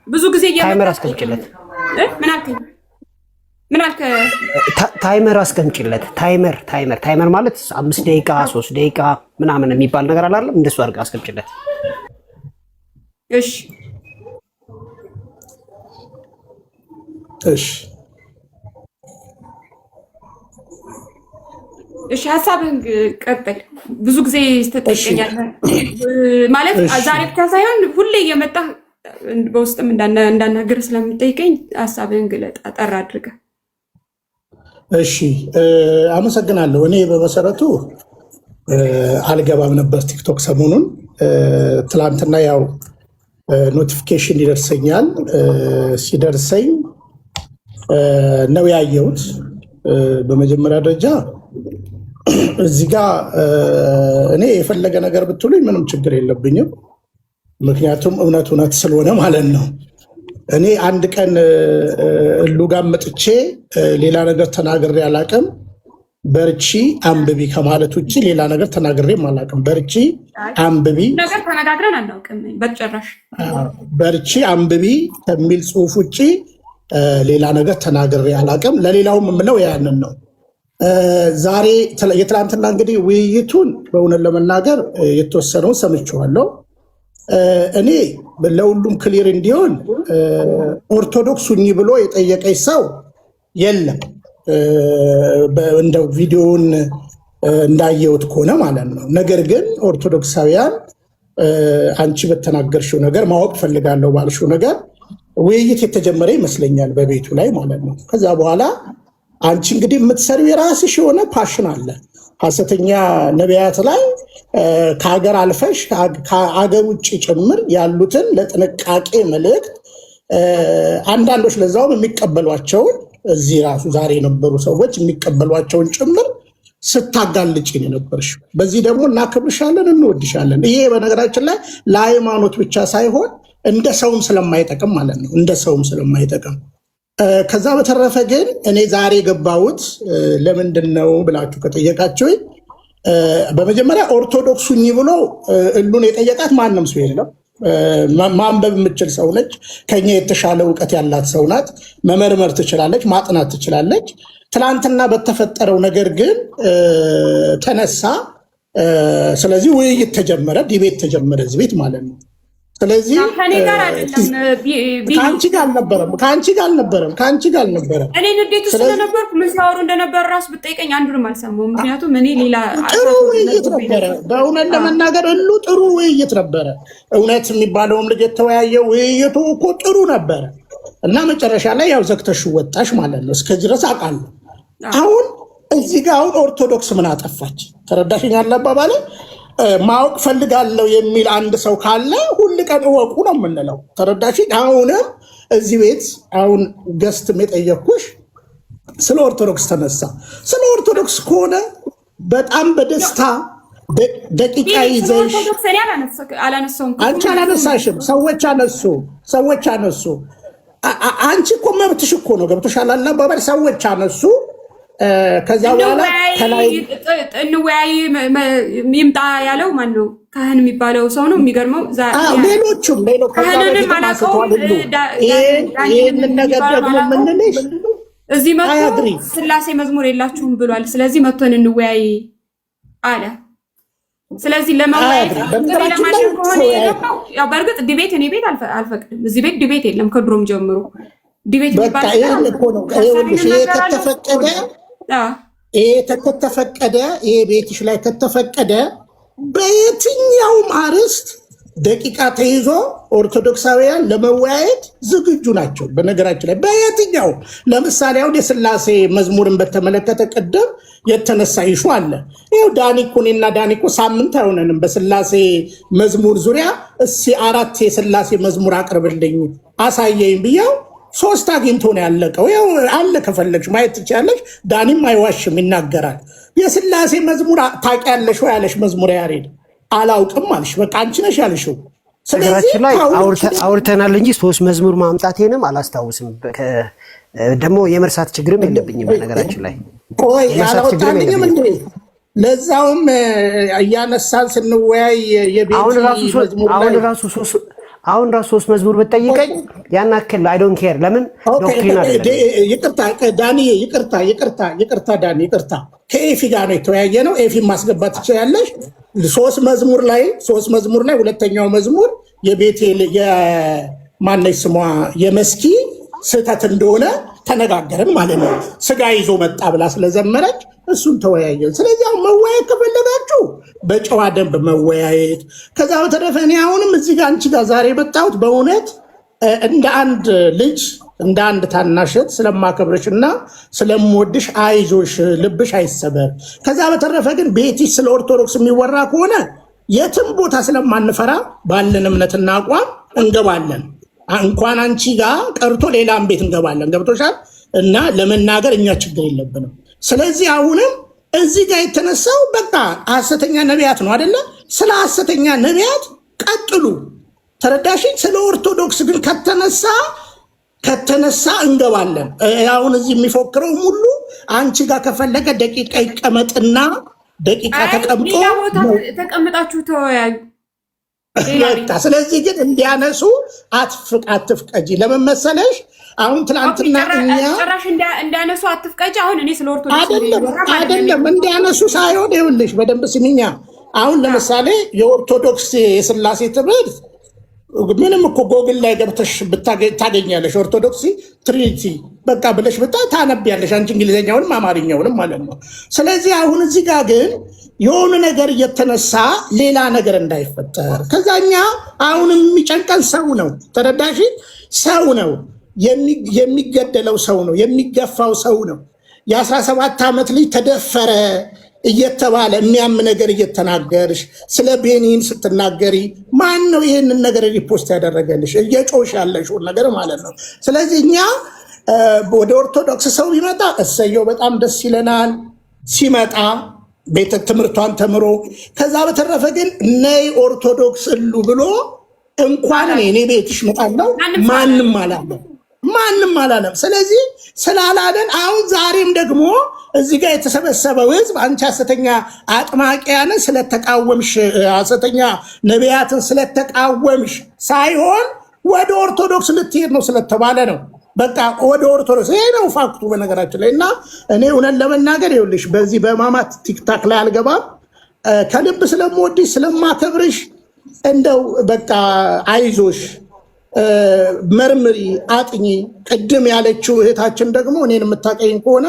ብዙ ጊዜ ታይመር አስቀምጪለት። ምን አልከ? ታይመር አስቀምጪለት። ታይመር ማለት 5 ደቂቃ 3 ደቂቃ ምናምን የሚባል ነገር አለ አይደል? እንደሱ አድርጋ አስቀምጪለት። እሺ እሺ እሺ ሐሳብን ቀጥል። ብዙ ጊዜ ስትጠይቀኛለህ ማለት ዛሬ ብቻ ሳይሆን ሁሌ እየመጣ በውስጥም እንዳናገር ስለምጠይቀኝ ሐሳብን ግለጥ አጠር አድርገህ። እሺ አመሰግናለሁ። እኔ በመሰረቱ አልገባም ነበር ቲክቶክ ሰሞኑን። ትላንትና ያው ኖቲፊኬሽን ይደርሰኛል። ሲደርሰኝ ነው ያየሁት። በመጀመሪያ ደረጃ እዚህ ጋር እኔ የፈለገ ነገር ብትሉኝ ምንም ችግር የለብኝም። ምክንያቱም እውነት ስለሆነ ማለት ነው። እኔ አንድ ቀን እሉ ጋር መጥቼ ሌላ ነገር ተናግሬ አላቅም። በርቺ አንብቢ ከማለት ውጭ ሌላ ነገር ተናግሬም አላቅም። በርቺ አንብቢ ነገር ተነጋግረን አናውቅም በጭራሽ። በርቺ አንብቢ ከሚል ጽሑፍ ውጭ ሌላ ነገር ተናግሬ አላቅም። ለሌላውም የምለው ያንን ነው። ዛሬ የትላንትና እንግዲህ ውይይቱን በእውነት ለመናገር የተወሰነውን ሰምቼዋለሁ። እኔ ለሁሉም ክሊር እንዲሆን ኦርቶዶክስ ሁኚ ብሎ የጠየቀኝ ሰው የለም። እንደው ቪዲዮውን እንዳየሁት ከሆነ ማለት ነው። ነገር ግን ኦርቶዶክሳውያን አንቺ በተናገርሽው ነገር ማወቅ ፈልጋለሁ ባልሽው ነገር ውይይት የተጀመረ ይመስለኛል በቤቱ ላይ ማለት ነው። ከዛ በኋላ አንቺ እንግዲህ የምትሰሪው የራስሽ የሆነ ፓሽን አለ። ሐሰተኛ ነቢያት ላይ ከሀገር አልፈሽ ከሀገር ውጭ ጭምር ያሉትን ለጥንቃቄ መልእክት አንዳንዶች ለዛውም የሚቀበሏቸውን እዚህ ራሱ ዛሬ የነበሩ ሰዎች የሚቀበሏቸውን ጭምር ስታጋልጭ የነበርሽ። በዚህ ደግሞ እናከብርሻለን፣ እንወድሻለን። ይሄ በነገራችን ላይ ለሃይማኖት ብቻ ሳይሆን እንደ ሰውም ስለማይጠቅም ማለት ነው፣ እንደ ሰውም ስለማይጠቅም። ከዛ በተረፈ ግን እኔ ዛሬ የገባሁት ለምንድን ነው ብላችሁ ከጠየቃችሁ በመጀመሪያ ኦርቶዶክስ ሁኚ ብሎ እሉን የጠየቃት ማንም ሰው የለም። ማንበብ የምትችል ሰው ነች። ከኛ የተሻለ እውቀት ያላት ሰው ናት። መመርመር ትችላለች፣ ማጥናት ትችላለች። ትናንትና በተፈጠረው ነገር ግን ተነሳ። ስለዚህ ውይይት ተጀመረ፣ ዲቤት ተጀመረ እዚህ ቤት ማለት ነው። ስለዚህ ከአንቺ ጋር አልነበረም። እኔ ንዴቱ ስለነበርኩ ምን ሲያወሩ እንደነበር ራሱ ብጠይቀኝ አንዱንም አልሰማሁም። ምክንያቱም እኔ ሌላ ጥሩ ውይይት ነበረ። በእውነት ለመናገር እሉ ጥሩ ውይይት ነበረ። እውነት የሚባለውም ልጅ የተወያየው ውይይቱ እኮ ጥሩ ነበረ እና መጨረሻ ላይ ያው ዘግተሽ ወጣሽ ማለት ነው። እስከዚህ ድረስ አውቃለሁ። አሁን እዚህ ጋር አሁን ኦርቶዶክስ ምን አጠፋች? ተረዳሽኝ? አባባሌ ማወቅ ፈልጋለሁ የሚል አንድ ሰው ካለ ሁል ቀን እወቁ ነው የምንለው። ተረዳሽኝ? አሁንም እዚህ ቤት አሁን ገስትም የጠየኩሽ ስለ ኦርቶዶክስ ተነሳ። ስለ ኦርቶዶክስ ከሆነ በጣም በደስታ ደቂቃ ይዘሽ አንቺ አላነሳሽም፣ ሰዎች አነሱ። አንቺ እኮ መብትሽ እኮ ነው። ገብቶሻል? አባባል ሰዎች አነሱ። ከዛ በኋላ እንወያይ ይምጣ ያለው ማን ነው? ካህን የሚባለው ሰው ነው። የሚገርመው ሌሎቹም ካህንንም አላውቀውም። ይህንን ነገር ደግሞ ምንልሽ እዚህ መጥቶ ስላሴ መዝሙር የላችሁም ብሏል። ስለዚህ መጥቶን እንወያይ አለ። ስለዚህ ለመወያየት ከሆነ የገባው ያው በእርግጥ ዲቤት እኔ ቤት አልፈቅድም። እዚህ ቤት ዲቤት የለም ከድሮም ጀምሮ ዲቤት የሚባል ከተፈቀደ ይሄ ቤትሽ ላይ ከተፈቀደ በየትኛውም አርዕስት ደቂቃ ተይዞ ኦርቶዶክሳውያን ለመወያየት ዝግጁ ናቸው። በነገራችን ላይ በየትኛው ለምሳሌ አሁን የስላሴ መዝሙርን በተመለከተ ቅድም የተነሳ ይሹ አለ። ይኸው ዳኒኮኔና ዳኒኮ ሳምንት አይሆነንም በስላሴ መዝሙር ዙሪያ እስኪ 4 የስላሴ መዝሙር አቅርብልኝ አሳየኝ ብያው 3 አግኝቶ ነው ያለቀው። ያው አለ ከፈለግሽ ማየት ትችያለሽ። ዳኒም አይዋሽም ይናገራል። የስላሴ መዝሙር ታውቂያለሽ ወይ ያለሽ መዝሙር ያሬድ አላውቅም አልሽ። በቃ አንቺ ነሽ ያልሽው። ስለዚህ ላይ አውርተናል እንጂ 3 መዝሙር ማምጣቴንም አላስታውስም። ደግሞ የመርሳት ችግርም የለብኝም። በነገራችን ላይ ቆይ ያላወጣልኝም እንዴ? ለዛውም እያነሳን ስንወያይ የቤት መዝሙር ላይ አሁን ራሱ 3 መዝሙር ብትጠይቀኝ ያን አክል አይ ዶንት ኬር። ለምን ዶክትሪን አይደለም። ይቅርታ ዳኒ፣ ይቅርታ ዳኒ፣ ይቅርታ ከኤፊ ጋር ነው የተወያየ ነው። ኤፊ ማስገባት ትችላለሽ። 3 መዝሙር ላይ ሁለተኛው መዝሙር የቤቴል የማነች ስሟ የመስኪ ስህተት እንደሆነ ተነጋገርን ማለት ነው። ስጋ ይዞ መጣ ብላ ስለዘመረች እሱን ተወያየን። ስለዚህ አሁን መወያየት ከፈለጋችሁ በጨዋ ደንብ መወያየት። ከዛ በተረፈ እኔ አሁንም እዚህ ጋር አንቺ ጋር ዛሬ የመጣሁት በእውነት እንደ አንድ ልጅ እንደ አንድ ታናሽት ስለማከብርሽ እና ስለምወድሽ አይዞሽ፣ ልብሽ አይሰበር። ከዛ በተረፈ ግን ቤቲ ስለ ኦርቶዶክስ የሚወራ ከሆነ የትም ቦታ ስለማንፈራ ባለን እምነትና አቋም እንገባለን። እንኳን አንቺ ጋር ቀርቶ ሌላም ቤት እንገባለን። ገብቶሻል? እና ለመናገር እኛ ችግር የለብንም። ስለዚህ አሁንም እዚህ ጋር የተነሳው በቃ ሐሰተኛ ነቢያት ነው አይደለ? ስለ ሐሰተኛ ነቢያት ቀጥሉ። ተረዳሽ? ስለ ኦርቶዶክስ ግን ከተነሳ እንገባለን። አሁን እዚህ የሚፎክረው ሁሉ አንቺ ጋር ከፈለገ ደቂቃ ይቀመጥና ደቂቃ ተቀምጦ ተቀምጣችሁ ተወያዩ። ስለዚህ ግን እንዲያነሱ አትፍቀጂ። ለምን መሰለሽ? አሁን ትናንትና እኛ ጭራሽ እንዲያነሱ አትፍቀጂ። አሁን እኔ ስለ ኦርቶዶክስ አይደለም እንዲያነሱ ሳይሆን ይኸውልሽ፣ በደንብ ስሚኛ። አሁን ለምሳሌ የኦርቶዶክስ የስላሴ ትምህርት ምንም እኮ ጎግል ላይ ገብተሽ ታገኛለሽ። ኦርቶዶክሲ ትሪኒቲ በቃ ብለሽ ታነቢያለሽ፣ አንቺ እንግሊዝኛውንም አማርኛውንም ማለት ነው። ስለዚህ አሁን እዚህ ጋር ግን የሆነ ነገር እየተነሳ ሌላ ነገር እንዳይፈጠር። ከዛኛ አሁንም የሚጨንቀን ሰው ነው። ተረዳሽ? ሰው ነው የሚገደለው፣ ሰው ነው የሚገፋው፣ ሰው ነው። የ17 ዓመት ልጅ ተደፈረ እየተባለ የሚያም ነገር እየተናገርሽ ስለ ቤኒን ስትናገሪ ማን ነው ይህንን ነገር ሪፖስት ያደረገልሽ? እየጮሽ ያለሽውን ነገር ማለት ነው። ስለዚህ እኛ ወደ ኦርቶዶክስ ሰው ቢመጣ እሰየው፣ በጣም ደስ ይለናል ሲመጣ ቤተ ትምህርቷን ተምሮ። ከዛ በተረፈ ግን ነይ ኦርቶዶክስ እሉ ብሎ እንኳን እኔ ቤትሽ መጣለው ማንም አላለም። ስለዚህ ስላላለን አሁን ዛሬም ደግሞ እዚህ ጋር የተሰበሰበው ህዝብ አንቺ ሐሰተኛ አጥማቂያንን ስለተቃወምሽ፣ ሐሰተኛ ነቢያትን ስለተቃወምሽ ሳይሆን ወደ ኦርቶዶክስ ልትሄድ ነው ስለተባለ ነው። በቃ ወደ ኦርቶዶክስ ይሄ ነው ፋክቱ በነገራችን ላይ። እና እኔ እውነት ለመናገር ይኸውልሽ በዚህ በማማት ቲክታክ ላይ አልገባም። ከልብ ስለምወድሽ ስለማከብርሽ እንደው በቃ አይዞሽ፣ መርምሪ፣ አጥኚ። ቅድም ያለችው እህታችን ደግሞ እኔን የምታቀኝ ከሆነ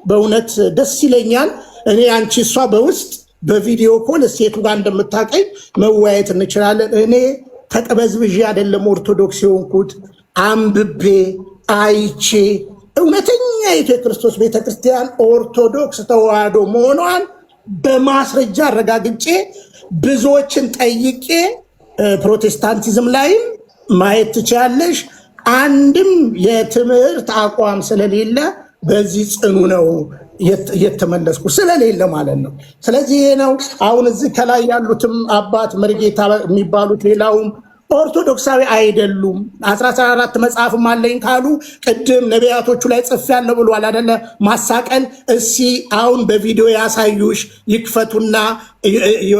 በእውነት ደስ ይለኛል። እኔ አንቺ እሷ በውስጥ በቪዲዮ ኮል ሴቱ ጋር እንደምታቀኝ መወያየት እንችላለን። እኔ ተቀበዝብዤ አይደለም ኦርቶዶክስ የሆንኩት፣ አንብቤ አይቼ እውነተኛ የክርስቶስ ቤተክርስቲያን ኦርቶዶክስ ተዋህዶ መሆኗን በማስረጃ አረጋግጬ ብዙዎችን ጠይቄ ፕሮቴስታንቲዝም ላይም ማየት ትችያለሽ። አንድም የትምህርት አቋም ስለሌለ በዚህ ጽኑ ነው እየተመለስኩ ስለሌለ ማለት ነው። ስለዚህ ይሄ ነው። አሁን እዚህ ከላይ ያሉትም አባት መርጌታ የሚባሉት ሌላውም ኦርቶዶክሳዊ አይደሉም። 14 መጽሐፍም አለኝ ካሉ ቅድም ነቢያቶቹ ላይ ጽፌያለሁ ብሏል አይደለ? ማሳቀል እሲ አሁን በቪዲዮ ያሳዩሽ ይክፈቱና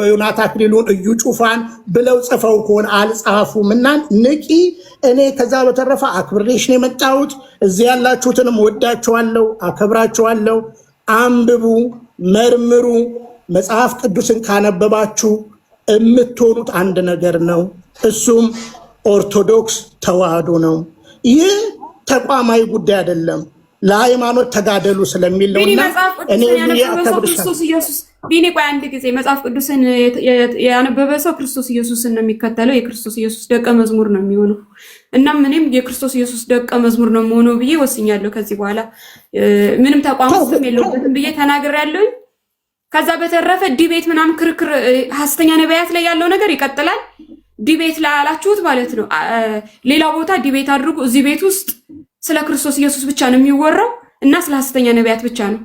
ዮናታ አክሊሉን እዩ ጩፋን ብለው ጽፈው ከሆነ አልጻፉም እና ንቂ። እኔ ከዛ በተረፈ አክብሬሽ ነው የመጣሁት። እዚህ ያላችሁትንም ወዳችኋለሁ፣ አከብራችኋለሁ። አንብቡ፣ መርምሩ። መጽሐፍ ቅዱስን ካነበባችሁ የምትሆኑት አንድ ነገር ነው። እሱም ኦርቶዶክስ ተዋህዶ ነው። ይህ ተቋማዊ ጉዳይ አይደለም። ለሃይማኖት ተጋደሉ ስለሚል ነውና እኔ ክርስቶስ ኢየሱስ ቢኔ ቆይ አንድ ጊዜ መጽሐፍ ቅዱስን ያነበበ ሰው ክርስቶስ ኢየሱስን ነው የሚከተለው፣ የክርስቶስ ኢየሱስ ደቀ መዝሙር ነው የሚሆነው። እናም እኔም የክርስቶስ ኢየሱስ ደቀ መዝሙር ነው የምሆነው ብዬ ወስኛለሁ። ከዚህ በኋላ ምንም ተቋም ውስጥም የለውበትም ብዬ ተናግሬያለሁ። ከዛ በተረፈ ዲቤት ምናምን ክርክር ሐሰተኛ ነቢያት ላይ ያለው ነገር ይቀጥላል። ዲቤት ላይ ያላችሁት ማለት ነው። ሌላ ቦታ ዲቤት አድርጉ። እዚህ ቤት ውስጥ ስለ ክርስቶስ ኢየሱስ ብቻ ነው የሚወራው እና ስለ ሐሰተኛ ነቢያት ብቻ ነው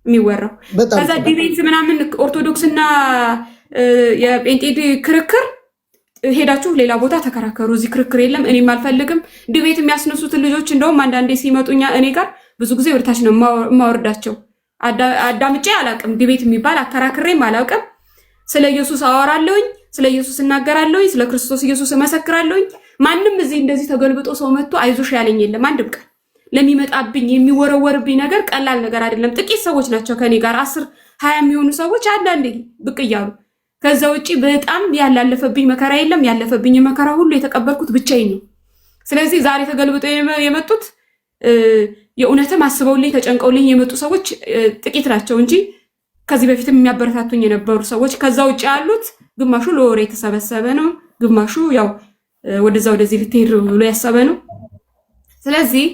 የሚወራው። ከዛ ዲቤት ምናምን ኦርቶዶክስና የጴንጤ ክርክር ሄዳችሁ ሌላ ቦታ ተከራከሩ። እዚህ ክርክር የለም፣ እኔም አልፈልግም። ዲቤት የሚያስነሱትን ልጆች እንደውም አንዳንዴ ሲመጡኛ እኔ ጋር ብዙ ጊዜ ወደታች ነው የማወርዳቸው። አዳምጬ አላውቅም። ዲቤት የሚባል አከራክሬም አላውቅም። ስለ ኢየሱስ አወራለሁኝ፣ ስለ ኢየሱስ እናገራለሁኝ፣ ስለ ክርስቶስ ኢየሱስ እመሰክራለሁኝ። ማንም እዚህ እንደዚህ ተገልብጦ ሰው መጥቶ አይዞሽ ያለኝ የለም አንድም ቀን። ለሚመጣብኝ የሚወረወርብኝ ነገር ቀላል ነገር አይደለም። ጥቂት ሰዎች ናቸው ከኔ ጋር 10 20 የሚሆኑ ሰዎች አንዳንዴ ብቅ እያሉ። ከዛ ውጪ በጣም ያላለፈብኝ መከራ የለም። ያለፈብኝ መከራ ሁሉ የተቀበልኩት ብቻዬን ነው። ስለዚህ ዛሬ ተገልብጦ የመጡት የእውነትም አስበውልኝ ተጨንቀውልኝ የመጡ ሰዎች ጥቂት ናቸው እንጂ ከዚህ በፊትም የሚያበረታቱኝ የነበሩ ሰዎች ከዛ ውጪ ያሉት ግማሹ ለወሬ የተሰበሰበ ነው፣ ግማሹ ያው ወደዛ ወደዚህ ልትሄድ ብሎ ያሰበ ነው። ስለዚህ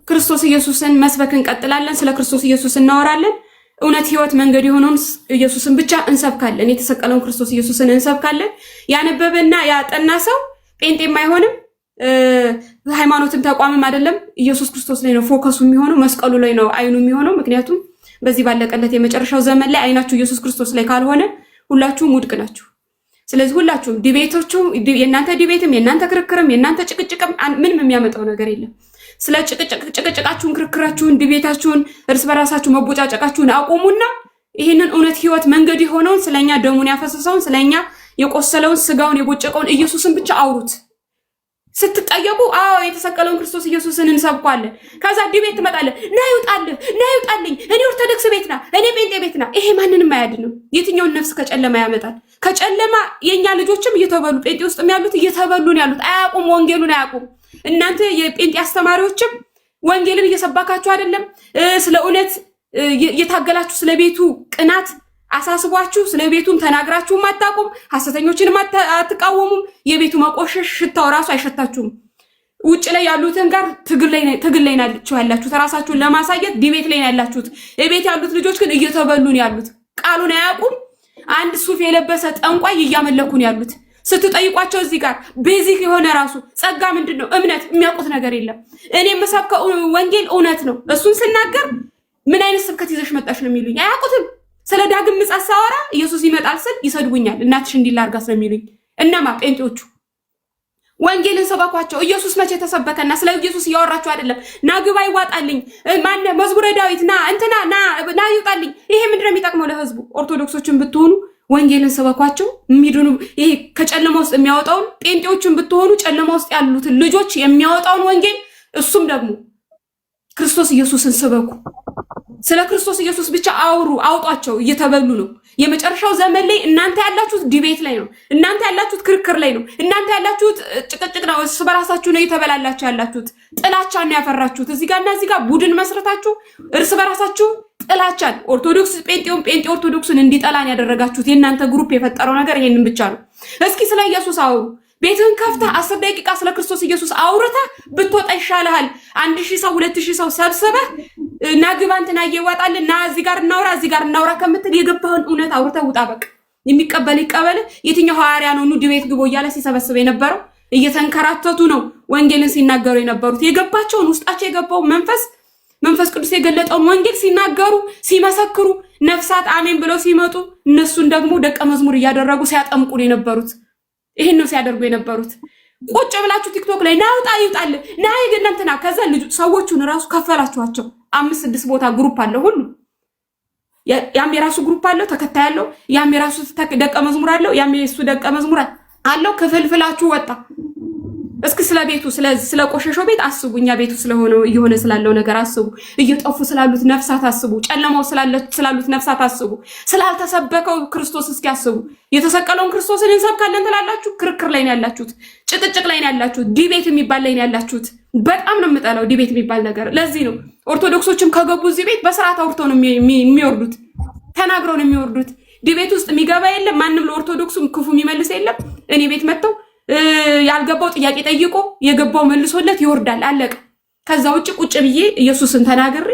ክርስቶስ ኢየሱስን መስበክ እንቀጥላለን። ስለ ክርስቶስ ኢየሱስ እናወራለን። እውነት ህይወት መንገድ የሆነውን ኢየሱስን ብቻ እንሰብካለን። የተሰቀለውን ክርስቶስ ኢየሱስን እንሰብካለን። ያነበበና ያጠና ሰው ጴንጤም አይሆንም፣ ሃይማኖትም ተቋምም አይደለም። ኢየሱስ ክርስቶስ ላይ ነው ፎከሱ የሚሆነው፣ መስቀሉ ላይ ነው አይኑ የሚሆነው። ምክንያቱም በዚህ ባለቀለት የመጨረሻው ዘመን ላይ አይናችሁ ኢየሱስ ክርስቶስ ላይ ካልሆነ ሁላችሁም ውድቅ ናችሁ። ስለዚህ ሁላችሁም ዲቤቶቹ የእናንተ ዲቤትም የእናንተ ክርክርም የእናንተ ጭቅጭቅም ምንም የሚያመጣው ነገር የለም። ስለ ጭቅጭቃችሁን፣ ክርክራችሁን፣ ዲቤታችሁን፣ እርስ በራሳችሁ መቦጫጨቃችሁን አቁሙና ይህንን እውነት ህይወት መንገድ የሆነውን ስለኛ ደሙን ያፈሰሰውን ስለኛ የቆሰለውን ስጋውን የቦጨቀውን ኢየሱስን ብቻ አውሩት። ስትጠየቁ አዎ የተሰቀለውን ክርስቶስ ኢየሱስን እንሰብኳለን። ከዛ ዲቤት ትመጣለህ፣ ና ይውጣልኝ፣ እኔ ኦርቶዶክስ ቤት ና፣ እኔ ጴንጤ ቤት ና። ይሄ ማንንም አያድንም። የትኛውን ነፍስ ከጨለማ ያመጣል? ከጨለማ የኛ ልጆችም እየተበሉ ጴንጤ ውስጥም ያሉት እየተበሉ ነው ያሉት። አያውቁም፣ ወንጌሉን አያውቁም። እናንተ የጴንጤ አስተማሪዎችም ወንጌልን እየሰባካችሁ አይደለም። ስለ እውነት እየታገላችሁ ስለ ቤቱ ቅናት አሳስቧችሁ ስለ ቤቱም ተናግራችሁም አታውቁም። ሐሰተኞችንም አትቃወሙም። የቤቱ መቆሸሽ ሽታው ራሱ አይሸታችሁም። ውጭ ላይ ያሉትን ጋር ትግል ላይ ናችሁ ያላችሁት። ራሳችሁን ለማሳየት ዲቤት ላይ ያላችሁት። የቤት ያሉት ልጆች ግን እየተበሉ ነው ያሉት። ቃሉን አያውቁም። አንድ ሱፍ የለበሰ ጠንቋይ እያመለኩ ነው ያሉት። ስትጠይቋቸው እዚህ ጋር ቤዚክ የሆነ ራሱ ጸጋ ምንድነው እምነት የሚያውቁት ነገር የለም። እኔ የምሰብከው ወንጌል እውነት ነው። እሱን ስናገር ምን አይነት ስብከት ይዘሽ መጣሽ ነው የሚሉኝ። አያውቁትም። ስለ ዳግም ምጽአት ሳወራ ኢየሱስ ይመጣል ስል ይሰድቡኛል። እናትሽ እንዲላርጋስ ነው የሚሉኝ። እነማ ጴንጤዎቹ ወንጌልን ሰባኳቸው። ኢየሱስ መቼ ተሰበከና? ስለ ኢየሱስ እያወራችሁ አይደለም። ና ግባ ይዋጣልኝ፣ ማነ መዝሙረ ዳዊት ና እንትና ና ይውጣልኝ። ይሄ ምንድነው የሚጠቅመው ለህዝቡ? ኦርቶዶክሶችን ብትሆኑ ወንጌልን ሰበኳቸው የሚድኑ ይሄ ከጨለማ ውስጥ የሚያወጣውን፣ ጴንጤዎችን ብትሆኑ ጨለማ ውስጥ ያሉትን ልጆች የሚያወጣውን ወንጌል፣ እሱም ደግሞ ክርስቶስ ኢየሱስን ስበኩ። ስለ ክርስቶስ ኢየሱስ ብቻ አውሩ፣ አውጧቸው። እየተበሉ ነው። የመጨረሻው ዘመን ላይ እናንተ ያላችሁት ዲቤት ላይ ነው። እናንተ ያላችሁት ክርክር ላይ ነው። እናንተ ያላችሁት ጭቅጭቅ ነው። እርስ በራሳችሁ ነው የተበላላችሁ ያላችሁት። ጥላቻን ነው ያፈራችሁት። እዚህ ጋርና እዚህ ጋር ቡድን መስረታችሁ እርስ በራሳችሁ ጥላቻን፣ ኦርቶዶክስ ጴንጤውን፣ ጴንጤ ኦርቶዶክስን እንዲጠላን ያደረጋችሁት የእናንተ ግሩፕ የፈጠረው ነገር ይሄንን ብቻ ነው። እስኪ ስለ ኢየሱስ አውሩ። ቤትህን ከፍተህ 10 ደቂቃ ስለ ክርስቶስ ኢየሱስ አውርተህ ብትወጣ ይሻልሃል። 1000 ሰው 2000 ሰው ሰብስበህ ና ግባ እንትና እየዋጣልን ና እዚህ ጋር እናውራ ከምትል የገባህን እውነት አውርተህ ውጣ። በቃ የሚቀበል ይቀበል። የትኛው ሐዋርያ ነው ኑ ዲቤት ግቦ እያለ ሲሰበስብ የነበረው? እየተንከራተቱ ነው ወንጌልን ሲናገሩ የነበሩት። የገባቸውን ውስጣቸው የገባው መንፈስ ቅዱስ የገለጠውን ወንጌል ሲናገሩ ሲመሰክሩ፣ ነፍሳት አሜን ብለው ሲመጡ እነሱን ደግሞ ደቀ መዝሙር እያደረጉ ሲያጠምቁ ነው የነበሩት። ይሄን ነው ሲያደርጉ የነበሩት። ቁጭ ብላችሁ ቲክቶክ ላይ ናውጣ ይውጣል ና ይገነንተና ከዛ ሰዎቹን ራሱ ከፈላችኋቸው። 5-6 ቦታ ግሩፕ አለው ሁሉ። ያም የራሱ ግሩፕ አለው ተከታይ አለው። ያም የራሱ ደቀ መዝሙር አለው። ያም የሱ ደቀ መዝሙር አለው። ክፍልፍላችሁ ወጣ። እስኪ ስለ ቤቱ ስለ ቆሸሸው ቤት አስቡ። እኛ ቤቱ ስለሆነው እየሆነ ስላለው ነገር አስቡ። እየጠፉ ስላሉት ነፍሳት አስቡ። ጨለማው ስላሉት ነፍሳት አስቡ። ስላልተሰበከው ክርስቶስ እስኪ አስቡ። የተሰቀለውን ክርስቶስን እንሰብካለን ትላላችሁ። ክርክር ላይ ነው ያላችሁት። ጭቅጭቅ ላይ ነው ያላችሁት። ዲቤት የሚባል ላይ ነው ያላችሁት። በጣም ነው የምጠላው ዲቤት የሚባል ነገር። ለዚህ ነው ኦርቶዶክሶችም ከገቡ እዚህ ቤት በስርዓት አውርተው ነው የሚወርዱት፣ ተናግረው ነው የሚወርዱት። ዲቤት ውስጥ የሚገባ የለም። ማንም ለኦርቶዶክሱም ክፉ የሚመልስ የለም። እኔ ቤት መጥተው ያልገባው ጥያቄ ጠይቆ የገባው መልሶለት ይወርዳል። አለቀ። ከዛ ውጭ ቁጭ ብዬ ኢየሱስን ተናግሬ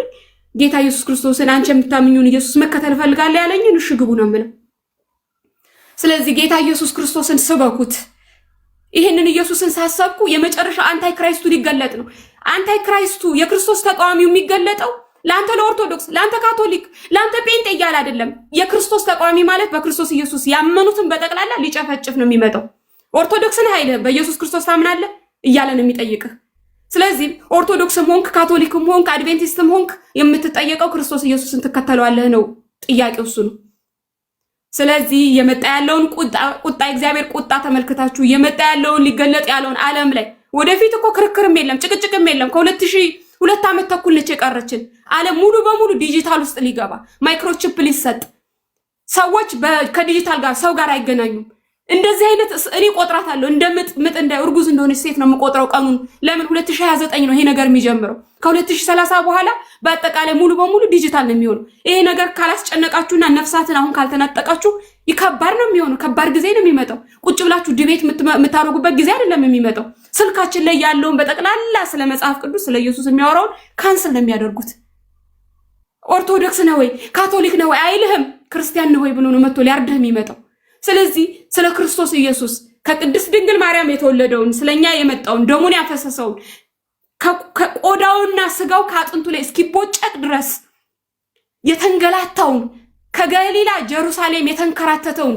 ጌታ ኢየሱስ ክርስቶስን አንቺ የምታምኙን ኢየሱስ መከተል ፈልጋለሁ ያለኝን እሺ ግቡ ነው የምለው። ስለዚህ ጌታ ኢየሱስ ክርስቶስን ስበኩት። ይሄንን ኢየሱስን ሳሰብኩ የመጨረሻ አንታይ ክራይስቱ ሊገለጥ ነው። አንታይ ክራይስቱ የክርስቶስ ተቃዋሚው የሚገለጠው ለአንተ ለኦርቶዶክስ፣ ለአንተ ካቶሊክ፣ ለአንተ ጴንጤ እያለ አይደለም። የክርስቶስ ተቃዋሚ ማለት በክርስቶስ ኢየሱስ ያመኑትን በጠቅላላ ሊጨፈጭፍ ነው የሚመጣው። ኦርቶዶክስን ኃይል በኢየሱስ ክርስቶስ ታምናለህ እያለ ነው የሚጠይቅህ። ስለዚህ ኦርቶዶክስም ሆንክ ካቶሊክም ሆንክ አድቬንቲስትም ሆንክ የምትጠየቀው ክርስቶስ ኢየሱስን ትከተለዋለህ ነው ጥያቄው፣ እሱ ነው። ስለዚህ የመጣ ያለውን ቁጣ እግዚአብሔር ቁጣ ተመልክታችሁ የመጣ ያለውን ሊገለጥ ያለውን ዓለም ላይ ወደፊት እኮ ክርክርም የለም ጭቅጭቅም የለም። ከ2002 ዓመት ተኩል ነች የቀረችን። ዓለም ሙሉ በሙሉ ዲጂታል ውስጥ ሊገባ ማይክሮቺፕ ሊሰጥ ሰዎች ከዲጂታል ጋር ሰው ጋር አይገናኙም። እንደዚህ አይነት እኔ ቆጥራታለሁ እንደ ምጥ እንደ እርጉዝ እንደሆነች ሴት ነው የምቆጥረው ቀኑን። ለምን 2029 ነው ይሄ ነገር የሚጀምረው። ከ2030 በኋላ በአጠቃላይ ሙሉ በሙሉ ዲጂታል ነው የሚሆነው። ይሄ ነገር ካላስጨነቃችሁና ነፍሳትን አሁን ካልተነጠቃችሁ ይከባድ ነው የሚሆነው። ከባድ ጊዜ ነው የሚመጣው። ቁጭ ብላችሁ ዲቤት የምታደርጉበት ጊዜ አይደለም የሚመጣው። ስልካችን ላይ ያለውን በጠቅላላ ስለ መጽሐፍ ቅዱስ ስለ ኢየሱስ የሚያወራውን ካንስል ነው የሚያደርጉት። ኦርቶዶክስ ነው ወይ ካቶሊክ ነው ወይ አይልህም። ክርስቲያን ነው ወይ ብሎ ነው መጥቶ ሊያርድህ የሚመጣው። ስለዚህ ስለ ክርስቶስ ኢየሱስ ከቅድስት ድንግል ማርያም የተወለደውን ስለኛ የመጣውን ደሙን ያፈሰሰውን ከቆዳውና ስጋው ከአጥንቱ ላይ እስኪቦጨቅ ድረስ የተንገላታውን ከገሊላ ጀሩሳሌም የተንከራተተውን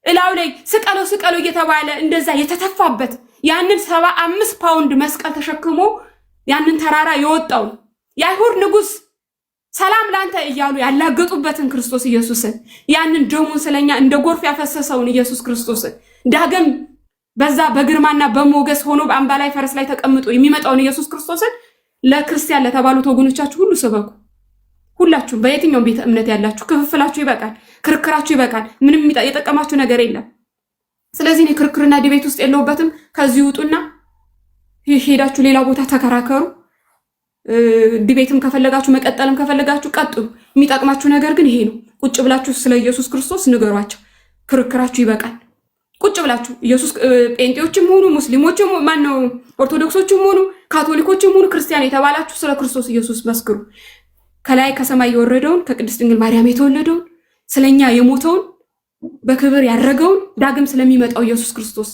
እላው ላይ ስቀለው ስቀለው እየተባለ እንደዛ የተተፋበት ያንን 75 ፓውንድ መስቀል ተሸክሞ ያንን ተራራ የወጣውን የአይሁድ ንጉሥ ሰላም ላንተ እያሉ ያላገጡበትን ክርስቶስ ኢየሱስን ያንን ደሙን ስለኛ እንደ ጎርፍ ያፈሰሰውን ኢየሱስ ክርስቶስን ዳግም በዛ በግርማና በሞገስ ሆኖ በአምባ ላይ ፈረስ ላይ ተቀምጦ የሚመጣውን ኢየሱስ ክርስቶስን ለክርስቲያን ለተባሉት ወገኖቻችሁ ሁሉ ሰበኩ። ሁላችሁም በየትኛውም ቤተ እምነት ያላችሁ ክፍፍላችሁ ይበቃል፣ ክርክራችሁ ይበቃል። ምንም የጠቀማችሁ ነገር የለም። ስለዚህ እኔ ክርክርና ዲቤት ውስጥ የለውበትም። ከዚህ ውጡና ሄዳችሁ ሌላ ቦታ ተከራከሩ። ዲቤትም ከፈለጋችሁ መቀጠልም ከፈለጋችሁ ቀጥሉ። የሚጠቅማችሁ ነገር ግን ይሄ ነው። ቁጭ ብላችሁ ስለ ኢየሱስ ክርስቶስ ንገሯቸው። ክርክራችሁ ይበቃል። ቁጭ ብላችሁ ኢየሱስ ጴንጤዎችም ሆኑ ሙስሊሞችም ማነው ኦርቶዶክሶችም ሆኑ ካቶሊኮችም ሆኑ ክርስቲያን የተባላችሁ ስለ ክርስቶስ ኢየሱስ መስክሩ። ከላይ ከሰማይ የወረደውን ከቅድስት ድንግል ማርያም የተወለደውን ስለኛ የሞተውን በክብር ያረገውን ዳግም ስለሚመጣው ኢየሱስ ክርስቶስ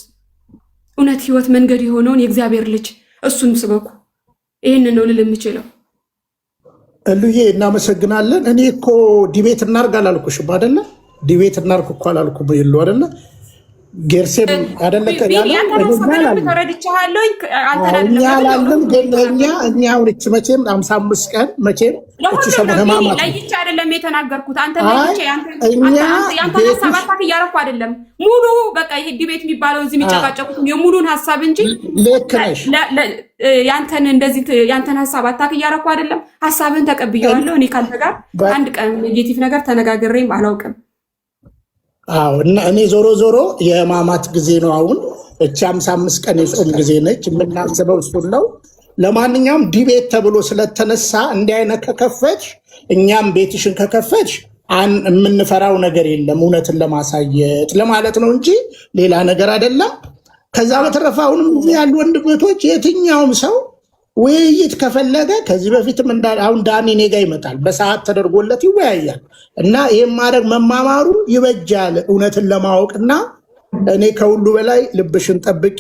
እውነት ሕይወት መንገድ የሆነውን የእግዚአብሔር ልጅ እሱን ስበኩ። ይሄንን ነው ልል የምችለው። እሉዬ እናመሰግናለን። እኔ እኮ ዲቤት እናርግ አላልኩሽም አይደለ? ዲቤት እናርግ እኮ አላልኩም ይሉ አይደለ? ጌርሴም አይደለ ያለው ተረድቻለሁ። እኛ አሁን እቺ መቼም 55 ቀን መቼም እቺ ሰሞን ህማማት ለይቼ አይደለም የተናገርኩት። አንተ ለይቼ ያንተ ሐሳብ አታክ እያረኩ አይደለም። ሙሉ በቃ ይሄ ዲቤት የሚባለው እዚህ የሚጨቃጨቁት የሙሉን ሐሳብ እንጂ ልክ ነሽ። ያንተን እንደዚህ ያንተን ሐሳብ አታክ እያረኩ አይደለም። ሐሳብን ተቀብያለሁ። እኔ ካንተ ጋር አንድ ቀን ኔጌቲቭ ነገር ተነጋግሬም አላውቅም። አዎ እና እኔ ዞሮ ዞሮ የህማማት ጊዜ ነው። አሁን እቺ 55 ቀን የጾም ጊዜ ነች። የምናስበው እሱን ነው። ለማንኛውም ዲቤት ተብሎ ስለተነሳ እንዲህ አይነት ከከፈች እኛም ቤትሽን ከከፈች የምንፈራው ነገር የለም። እውነትን ለማሳየት ለማለት ነው እንጂ ሌላ ነገር አይደለም። ከዛ በተረፈ አሁንም ያሉ ወንድሞች የትኛውም ሰው ውይይት ከፈለገ ከዚህ በፊትም አሁን ዳኒ እኔ ጋ ይመጣል፣ በሰዓት ተደርጎለት ይወያያል። እና ይህም ማድረግ መማማሩ ይበጃል እውነትን ለማወቅና እኔ ከሁሉ በላይ ልብሽን ጠብቂ፣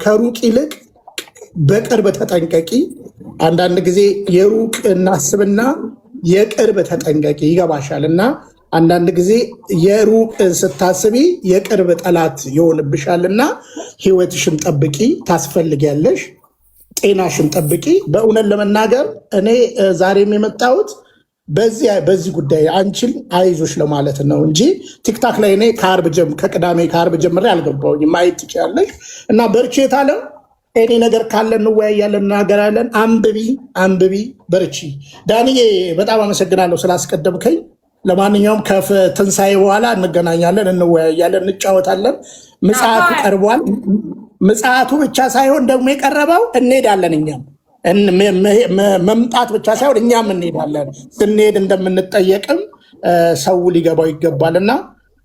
ከሩቅ ይልቅ በቅርብ ተጠንቀቂ። አንዳንድ ጊዜ የሩቅ እናስብና የቅርብ ተጠንቀቂ፣ ይገባሻል? እና አንዳንድ ጊዜ የሩቅ ስታስቢ የቅርብ ጠላት ይሆንብሻልና ህይወትሽን ጠብቂ፣ ታስፈልጊያለሽ። ጤናሽን ጠብቂ። በእውነት ለመናገር እኔ ዛሬም የመጣሁት በዚህ ጉዳይ አንቺን አይዞሽ ለማለት ነው እንጂ ቲክታክ ላይ እኔ ከቅዳሜ ከአርብ ጀምሬ አልገባሁኝም። ማየት ትችላለሽ። እና በርቼት አለ እኔ ነገር ካለ እንወያያለን፣ እናገራለን። አንብቢ፣ በርቺ። ዳንዬ በጣም አመሰግናለሁ ስላስቀደምከኝ። ለማንኛውም ከትንሣኤ በኋላ እንገናኛለን፣ እንወያያለን፣ እንጫወታለን። ምጽአቱ ቀርቧል። ምጽአቱ ብቻ ሳይሆን ደግሞ የቀረበው እንሄዳለን። እኛም መምጣት ብቻ ሳይሆን እኛም እንሄዳለን። ስንሄድ እንደምንጠየቅም ሰው ሊገባው ይገባል። እና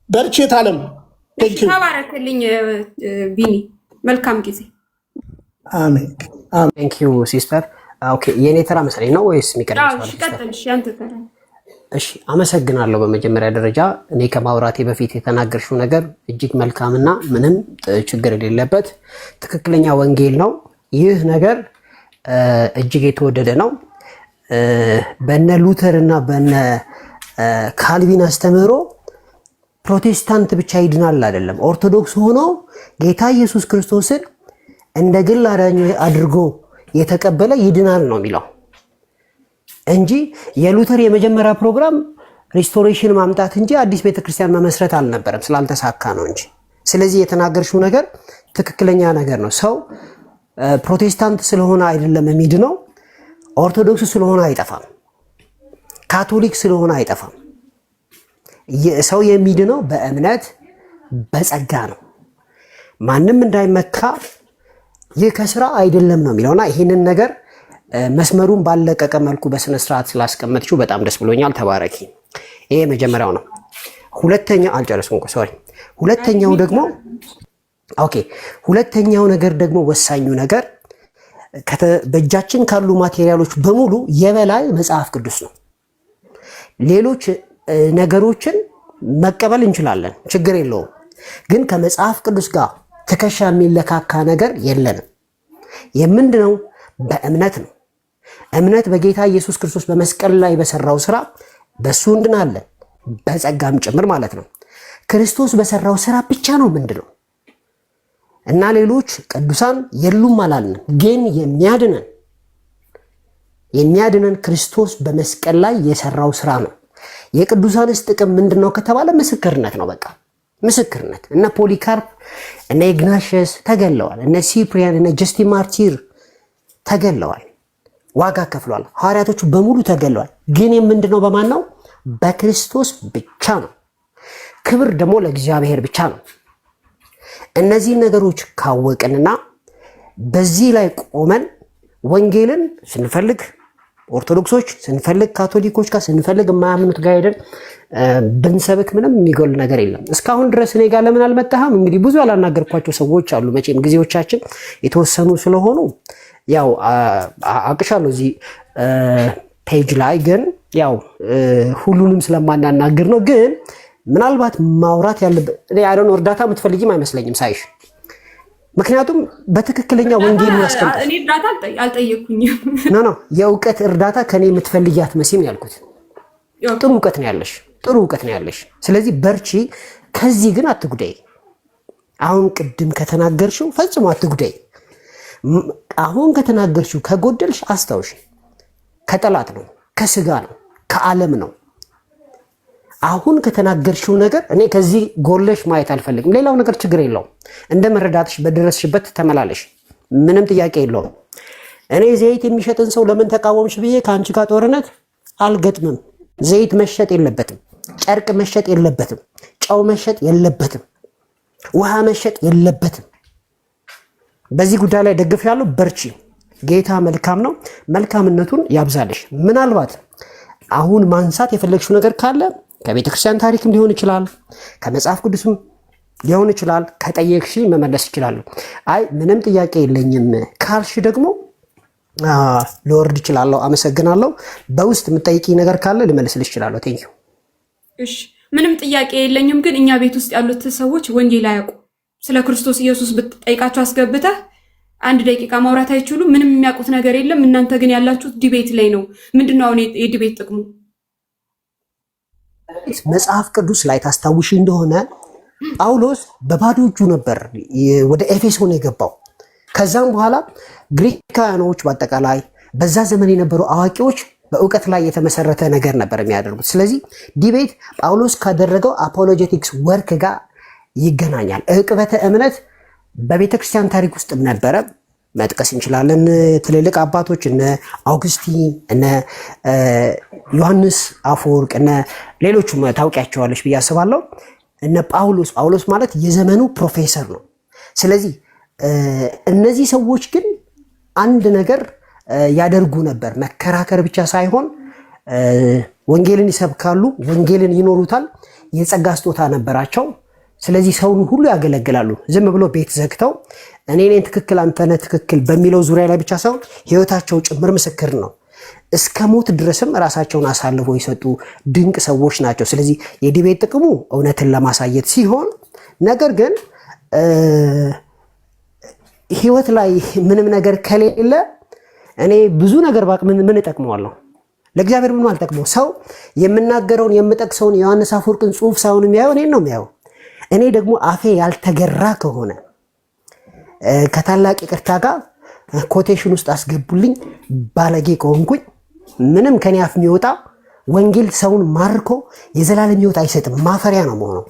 በርቼት አለም ተባረክልኝ ቢኒ፣ መልካም ጊዜ። አሜን። ቴንኪዩ ሲስተር። ኦኬ የኔ ተራ መሰለኝ ነው ወይስ የሚቀጥለው? እሺ አመሰግናለሁ። በመጀመሪያ ደረጃ እኔ ከማውራቴ በፊት የተናገርሽው ነገር እጅግ መልካምና ምንም ችግር የሌለበት ትክክለኛ ወንጌል ነው። ይህ ነገር እጅግ የተወደደ ነው። በነ ሉተር እና በነ ካልቪን አስተምህሮ ፕሮቴስታንት ብቻ ይድናል አይደለም። ኦርቶዶክስ ሆኖ ጌታ ኢየሱስ ክርስቶስን እንደ ግል አዳኝ አድርጎ የተቀበለ ይድናል ነው የሚለው እንጂ የሉተር የመጀመሪያ ፕሮግራም ሪስቶሬሽን ማምጣት እንጂ አዲስ ቤተክርስቲያን መመስረት አልነበረም፣ ስላልተሳካ ነው እንጂ። ስለዚህ የተናገርሽው ነገር ትክክለኛ ነገር ነው። ሰው ፕሮቴስታንት ስለሆነ አይደለም የሚድነው፣ ኦርቶዶክስ ስለሆነ አይጠፋም፣ ካቶሊክ ስለሆነ አይጠፋም። ሰው የሚድነው በእምነት በጸጋ ነው። ማንም እንዳይመካ ይህ ከስራ አይደለም ነው የሚለውና ይህንን ነገር መስመሩን ባለቀቀ መልኩ በስነ ስርዓት ስላስቀመጥችው በጣም ደስ ብሎኛል። ተባረኪ። ይሄ መጀመሪያው ነው። ሁለተኛው አልጨረስኩም እኮ ሶሪ። ሁለተኛው ነገር ደግሞ ወሳኙ ነገር በእጃችን ካሉ ማቴሪያሎች በሙሉ የበላይ መጽሐፍ ቅዱስ ነው። ሌሎች ነገሮችን መቀበል እንችላለን፣ ችግር የለውም። ግን ከመጽሐፍ ቅዱስ ጋር ትከሻ የሚለካካ ነገር የለንም። የምንድነው? በእምነት ነው። እምነት በጌታ ኢየሱስ ክርስቶስ በመስቀል ላይ በሰራው ስራ በሱ እንድናለን፣ በጸጋም ጭምር ማለት ነው። ክርስቶስ በሰራው ስራ ብቻ ነው ምንድነው እና ሌሎች ቅዱሳን የሉም አላልንም። ግን የሚያድነን ክርስቶስ በመስቀል ላይ የሰራው ስራ ነው። የቅዱሳንስ ጥቅም ምንድነው ከተባለ ምስክርነት ነው። በቃ ምስክርነት። እነ ፖሊካርፕ እነ ኢግናሽየስ ተገለዋል። እነ ሲፕሪያን እነ ጀስቲን ማርቲር ተገለዋል፣ ዋጋ ከፍለዋል። ሐዋርያቶቹ በሙሉ ተገለዋል። ግን ምንድነው? በማን ነው? በክርስቶስ ብቻ ነው። ክብር ደግሞ ለእግዚአብሔር ብቻ ነው። እነዚህ ነገሮች ካወቅንና በዚህ ላይ ቆመን ወንጌልን ስንፈልግ ኦርቶዶክሶች ስንፈልግ ካቶሊኮች ጋር ስንፈልግ የማያምኑት ጋር ሄደን ብንሰብክ ምንም የሚጎል ነገር የለም። እስካሁን ድረስ እኔ ጋር ለምን አልመጣህም? እንግዲህ ብዙ ያላናገርኳቸው ሰዎች አሉ። መቼም ጊዜዎቻችን የተወሰኑ ስለሆኑ ያው አቅሻለሁ እዚህ ፔጅ ላይ ግን ያው ሁሉንም ስለማናናግር ነው። ግን ምናልባት ማውራት ያለበት እኔ አይደን እርዳታ የምትፈልጊም አይመስለኝም ሳይሽ። ምክንያቱም በትክክለኛ ወንጌል ያስቀምጣል። እኔ እርዳታ አልጠየኩኝም። ኖ የእውቀት እርዳታ ከኔ የምትፈልጊያት መሲም ያልኩት ጥሩ እውቀት ነው ያለሽ። ስለዚህ በርቺ። ከዚህ ግን አትጉዳይ። አሁን ቅድም ከተናገርሽው ፈጽሞ አትጉዳይ። አሁን ከተናገርሽው ከጎደልሽ አስታውሽ። ከጠላት ነው፣ ከስጋ ነው፣ ከዓለም ነው። አሁን ከተናገርሽው ነገር እኔ ከዚህ ጎለሽ ማየት አልፈልግም። ሌላው ነገር ችግር የለውም። እንደ መረዳትሽ በደረስሽበት ተመላለሽ፣ ምንም ጥያቄ የለውም። እኔ ዘይት የሚሸጥን ሰው ለምን ተቃወምሽ ብዬ ከአንቺ ጋር ጦርነት አልገጥምም። ዘይት መሸጥ የለበትም፣ ጨርቅ መሸጥ የለበትም፣ ጨው መሸጥ የለበትም፣ ውሃ መሸጥ የለበትም። በዚህ ጉዳይ ላይ ደግፍ ያለው በርቺ። ጌታ መልካም ነው፣ መልካምነቱን ያብዛልሽ። ምናልባት አሁን ማንሳት የፈለግሽው ነገር ካለ ከቤተ ክርስቲያን ታሪክም ሊሆን ይችላል፣ ከመጽሐፍ ቅዱስም ሊሆን ይችላል። ከጠየቅሽ መመለስ ይችላል። አይ ምንም ጥያቄ የለኝም ካልሽ ደግሞ ልወርድ ይችላለሁ። አመሰግናለሁ። በውስጥ የምጠይቂ ነገር ካለ ልመልስልሽ ይችላለሁ። ቴንኪው። እሺ ምንም ጥያቄ የለኝም። ግን እኛ ቤት ውስጥ ያሉት ሰዎች ወንጌል አያውቁ። ስለ ክርስቶስ ኢየሱስ ብትጠይቃቸው አስገብተህ 1 ደቂቃ ማውራት አይችሉም። ምንም የሚያውቁት ነገር የለም። እናንተ ግን ያላችሁት ዲቤት ላይ ነው። ምንድነው አሁን የዲቤት ጥቅሙ? መጽሐፍ ቅዱስ ላይ ታስታውሺ እንደሆነ ጳውሎስ በባዶ እጁ ነበር ወደ ኤፌሶን የገባው። ከዛም በኋላ ግሪካውያኖች በአጠቃላይ በዛ ዘመን የነበሩ አዋቂዎች በእውቀት ላይ የተመሰረተ ነገር ነበር የሚያደርጉት። ስለዚህ ዲቤት ጳውሎስ ካደረገው አፖሎጀቲክስ ወርክ ጋር ይገናኛል። ዕቅበተ እምነት በቤተክርስቲያን ታሪክ ውስጥ ነበረ። መጥቀስ እንችላለን። ትልልቅ አባቶች እነ አውግስቲን፣ እነ ዮሐንስ አፈወርቅ፣ እነ ሌሎቹም ታውቂያቸዋለች ብዬ አስባለሁ። እነ ጳውሎስ ማለት የዘመኑ ፕሮፌሰር ነው። ስለዚህ እነዚህ ሰዎች ግን አንድ ነገር ያደርጉ ነበር። መከራከር ብቻ ሳይሆን ወንጌልን ይሰብካሉ፣ ወንጌልን ይኖሩታል። የጸጋ ስጦታ ነበራቸው። ስለዚህ ሰውን ሁሉ ያገለግላሉ። ዝም ብሎ ቤት ዘግተው እኔ ትክክል አንተ ነህ ትክክል በሚለው ዙሪያ ላይ ብቻ ሳይሆን ህይወታቸው ጭምር ምስክር ነው። እስከ ሞት ድረስም ራሳቸውን አሳልፈው የሰጡ ድንቅ ሰዎች ናቸው። ስለዚህ የዲቤት ጥቅሙ እውነትን ለማሳየት ሲሆን፣ ነገር ግን ህይወት ላይ ምንም ነገር ከሌለ እኔ ብዙ ነገር ባቅ ምን እጠቅመዋለሁ? ለእግዚአብሔር ምንም አልጠቅመው። ሰው የምናገረውን የምጠቅሰውን ዮሐንስ አፈወርቅን ጽሑፍ ሳይሆን የሚያየው እኔን ነው የሚያየው። እኔ ደግሞ አፌ ያልተገራ ከሆነ ከታላቅ ይቅርታ ጋር ኮቴሽን ውስጥ አስገቡልኝ፣ ባለጌ ከሆንኩኝ ምንም ከኔ አፍ የሚወጣ ወንጌል ሰውን ማርኮ የዘላለም ህይወት አይሰጥም። ማፈሪያ ነው መሆነው።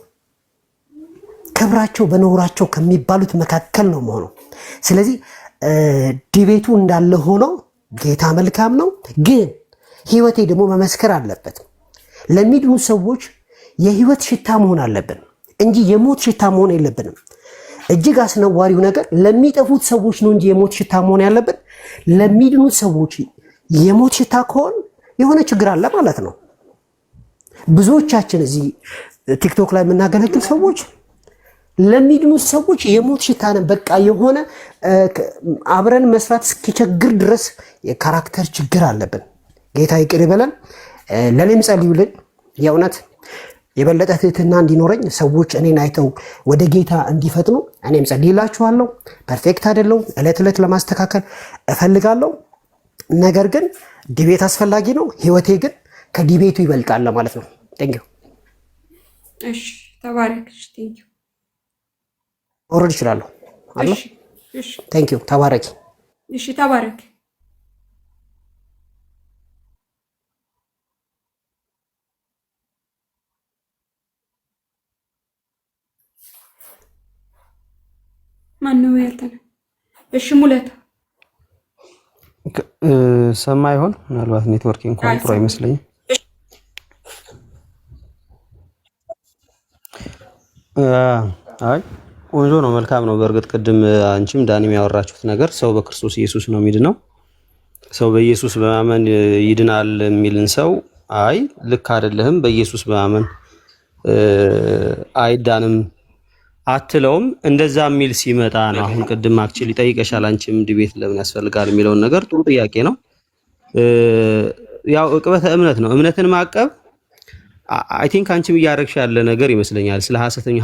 በክብራቸው በነውራቸው ከሚባሉት መካከል ነው መሆኑ። ስለዚህ ዲቤቱ እንዳለ ሆኖ ጌታ መልካም ነው፣ ግን ህይወቴ ደግሞ መመስከር አለበት። ለሚድኑ ሰዎች የህይወት ሽታ መሆን አለብን እንጂ የሞት ሽታ መሆን የለብንም። እጅግ አስነዋሪው ነገር ለሚጠፉት ሰዎች ነው እንጂ የሞት ሽታ መሆን ያለብን። ለሚድኑት ሰዎች የሞት ሽታ ከሆን የሆነ ችግር አለ ማለት ነው። ብዙዎቻችን እዚህ ቲክቶክ ላይ የምናገለግል ሰዎች ለሚድኑት ሰዎች የሞት ሽታ ነን። በቃ የሆነ አብረን መስራት እስኪቸግር ድረስ የካራክተር ችግር አለብን። ጌታ ይቅር ይበለን። ለኔም ጸልዩልኝ። የእውነት የበለጠ ትህትና እንዲኖረኝ ሰዎች እኔን አይተው ወደ ጌታ እንዲፈጥኑ እኔም ጸልይላችኋለሁ። ፐርፌክት አይደለሁም። ዕለት ዕለት ለማስተካከል እፈልጋለሁ። ነገር ግን ዲቤት አስፈላጊ ነው። ህይወቴ ግን ከዲቤቱ ይበልጣል ማለት ነው። ቴንኪው። እሺ፣ ተባረክ። ቴንኪው። ወረድ ይችላለሁ አለ። እሺ፣ ቴንኪው። ተባረኪ። እሺ፣ ተባረክ። ማነው ያልተነ? እሺ፣ ሙለታ ሰማ ይሆን? ምናልባት ኔትወርክ እንኳን ጥሩ አይመስለኝም። አይ ቆንጆ ነው፣ መልካም ነው። በእርግጥ ቅድም አንቺም ዳኒም ያወራችሁት ነገር ሰው በክርስቶስ ኢየሱስ ነው የሚድነው፣ ሰው በኢየሱስ በማመን ይድናል የሚልን ሰው አይ ልክ አይደለህም፣ በኢየሱስ በማመን አይዳንም አትለውም። እንደዛ የሚል ሲመጣ ነው። አሁን ቅድም አክቹሊ ጠይቀሻል፣ አንቺም ዲቤት ለምን ያስፈልጋል የሚለውን ነገር ጥሩ ጥያቄ ነው። ያው ዕቅበተ እምነት ነው። እምነትን ማቀብ አይ ቲንክ አንቺም እያደረግሽ ያለ ነገር ይመስለኛል። ስለ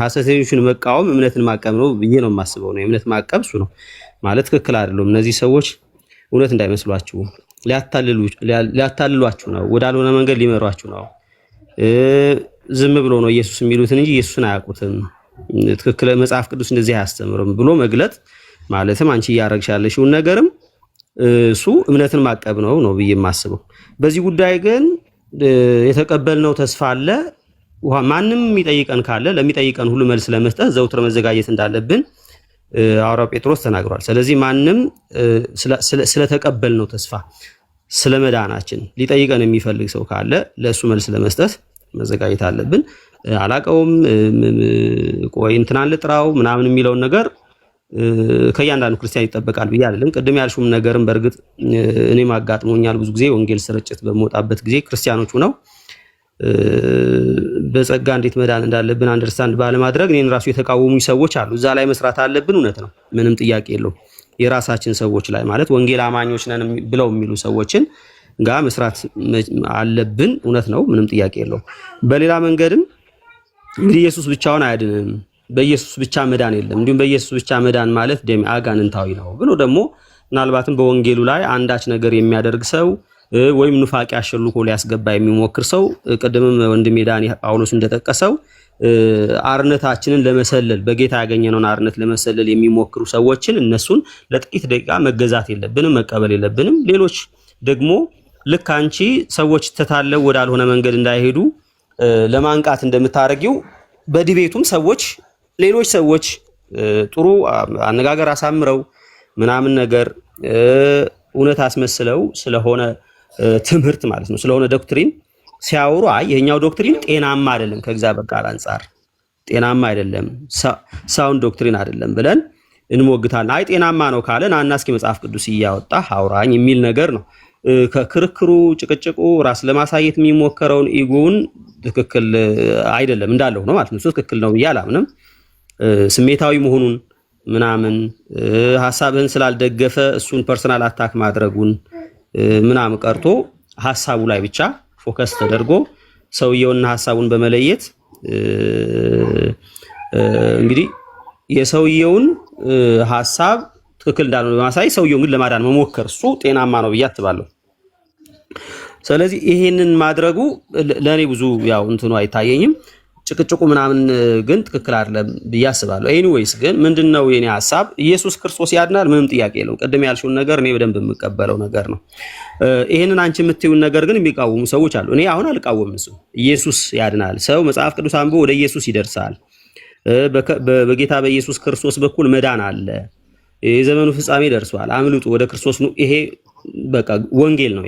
ሐሰተኞችን መቃወም እምነትን ማቀብ ነው ብዬ ነው የማስበው። ነው እምነት ማቀብ እሱ ነው ማለት ትክክል አይደለም። እነዚህ ሰዎች እውነት እንዳይመስሏችሁ ሊያታልሏችሁ ነው፣ ወዳልሆነ መንገድ ሊመሯችሁ ነው። ዝም ብሎ ነው ኢየሱስ የሚሉትን እንጂ ኢየሱስን አያውቁትም። ትክክል መጽሐፍ ቅዱስ እንደዚህ አያስተምርም ብሎ መግለጥ ማለትም አንቺ እያደረግሽ ያለሽውን ነገርም እሱ እምነትን ማቀብ ነው ብዬ የማስበው። በዚህ ጉዳይ ግን የተቀበልነው ተስፋ አለ። ማንም የሚጠይቀን ካለ ለሚጠይቀን ሁሉ መልስ ለመስጠት ዘውትር መዘጋጀት እንዳለብን ሐዋርያው ጴጥሮስ ተናግሯል። ስለዚህ ማንም ስለተቀበልነው ተስፋ ስለመዳናችን ሊጠይቀን የሚፈልግ ሰው ካለ ለእሱ መልስ ለመስጠት መዘጋጀት አለብን። አላቀውም ቆይ እንትናን ልጥራው ምናምን የሚለውን ነገር ከእያንዳንዱ ክርስቲያን ይጠበቃል ብዬ አይደለም። ቅድም ያልሽውም ነገርም በእርግጥ እኔም አጋጥሞኛል። ብዙ ጊዜ ወንጌል ስርጭት በመውጣበት ጊዜ ክርስቲያኖቹ ነው በጸጋ እንዴት መዳን እንዳለብን አንደርስታንድ ባለማድረግ እኔን ራሱ የተቃወሙኝ ሰዎች አሉ። እዛ ላይ መስራት አለብን፣ እውነት ነው፣ ምንም ጥያቄ የለውም። የራሳችን ሰዎች ላይ ማለት ወንጌል አማኞች ነን ብለው የሚሉ ሰዎችን ጋር መስራት አለብን፣ እውነት ነው፣ ምንም ጥያቄ የለውም። በሌላ መንገድም እንግዲህ ኢየሱስ ብቻውን አያድንም፣ በኢየሱስ ብቻ መዳን የለም፣ እንዲሁም በኢየሱስ ብቻ መዳን ማለት ደም አጋንንታዊ ነው ብሎ ደግሞ ምናልባትም በወንጌሉ ላይ አንዳች ነገር የሚያደርግ ሰው ወይም ኑፋቄ አሸልኮ ሊያስገባ የሚሞክር ሰው ቅድምም ወንድሜ ዳኒ ጳውሎስ እንደጠቀሰው አርነታችንን ለመሰለል በጌታ ያገኘነውን አርነት ለመሰለል የሚሞክሩ ሰዎችን እነሱን ለጥቂት ደቂቃ መገዛት የለብንም፣ መቀበል የለብንም። ሌሎች ደግሞ ልክ አንቺ ሰዎች ተታለው ወዳልሆነ መንገድ እንዳይሄዱ ለማንቃት እንደምታረጊው በዲቤቱም ሰዎች ሌሎች ሰዎች ጥሩ አነጋገር አሳምረው ምናምን ነገር እውነት አስመስለው ስለሆነ ትምህርት ማለት ነው ስለሆነ ዶክትሪን ሲያወሩ አይ ይሄኛው ዶክትሪን ጤናማ አይደለም፣ ከእግዚአብሔር ቃል አንፃር ጤናማ አይደለም፣ ሳውንድ ዶክትሪን አይደለም ብለን እንሞግታለን። አይ ጤናማ ነው ካለን አና እስኪ መጽሐፍ ቅዱስ እያወጣ አውራኝ የሚል ነገር ነው። ከክርክሩ ጭቅጭቁ ራስ ለማሳየት የሚሞከረውን ኢጎውን ትክክል አይደለም እንዳለው ነው ማለት ነው። እሱ ትክክል ነው ብዬ አላምንም። ስሜታዊ መሆኑን ምናምን ሐሳብህን ስላልደገፈ እሱን ፐርሰናል አታክ ማድረጉን ምናምን ቀርቶ ሐሳቡ ላይ ብቻ ፎከስ ተደርጎ ሰውየውና ሐሳቡን በመለየት እንግዲህ የሰውየውን ሐሳብ ትክክል እንዳልሆነ በማሳየት ሰውየውን ግን ለማዳን መሞከር እሱ ጤናማ ነው ብዬ አስባለሁ። ስለዚህ ይሄንን ማድረጉ ለኔ ብዙ ያው እንትኑ አይታየኝም። ጭቅጭቁ ምናምን ግን ትክክል አይደለም ብዬ አስባለሁ። ኤኒዌይስ ግን ምንድነው የኔ ሐሳብ ኢየሱስ ክርስቶስ ያድናል፣ ምንም ጥያቄ የለውም። ቅድም ያልሽውን ነገር እኔ በደንብ የምቀበለው ነገር ነው። ይሄንን አንቺ የምትይውን ነገር ግን የሚቃወሙ ሰዎች አሉ። እኔ አሁን አልቃወምም። እሱ ኢየሱስ ያድናል፣ ሰው መጽሐፍ ቅዱስ አንብቦ ወደ ኢየሱስ ይደርሳል፣ በጌታ በኢየሱስ ክርስቶስ በኩል መዳን አለ። የዘመኑ ፍጻሜ ደርሷል፣ አምልጡ፣ ወደ ክርስቶስ ነው። ይሄ በቃ ወንጌል ነው።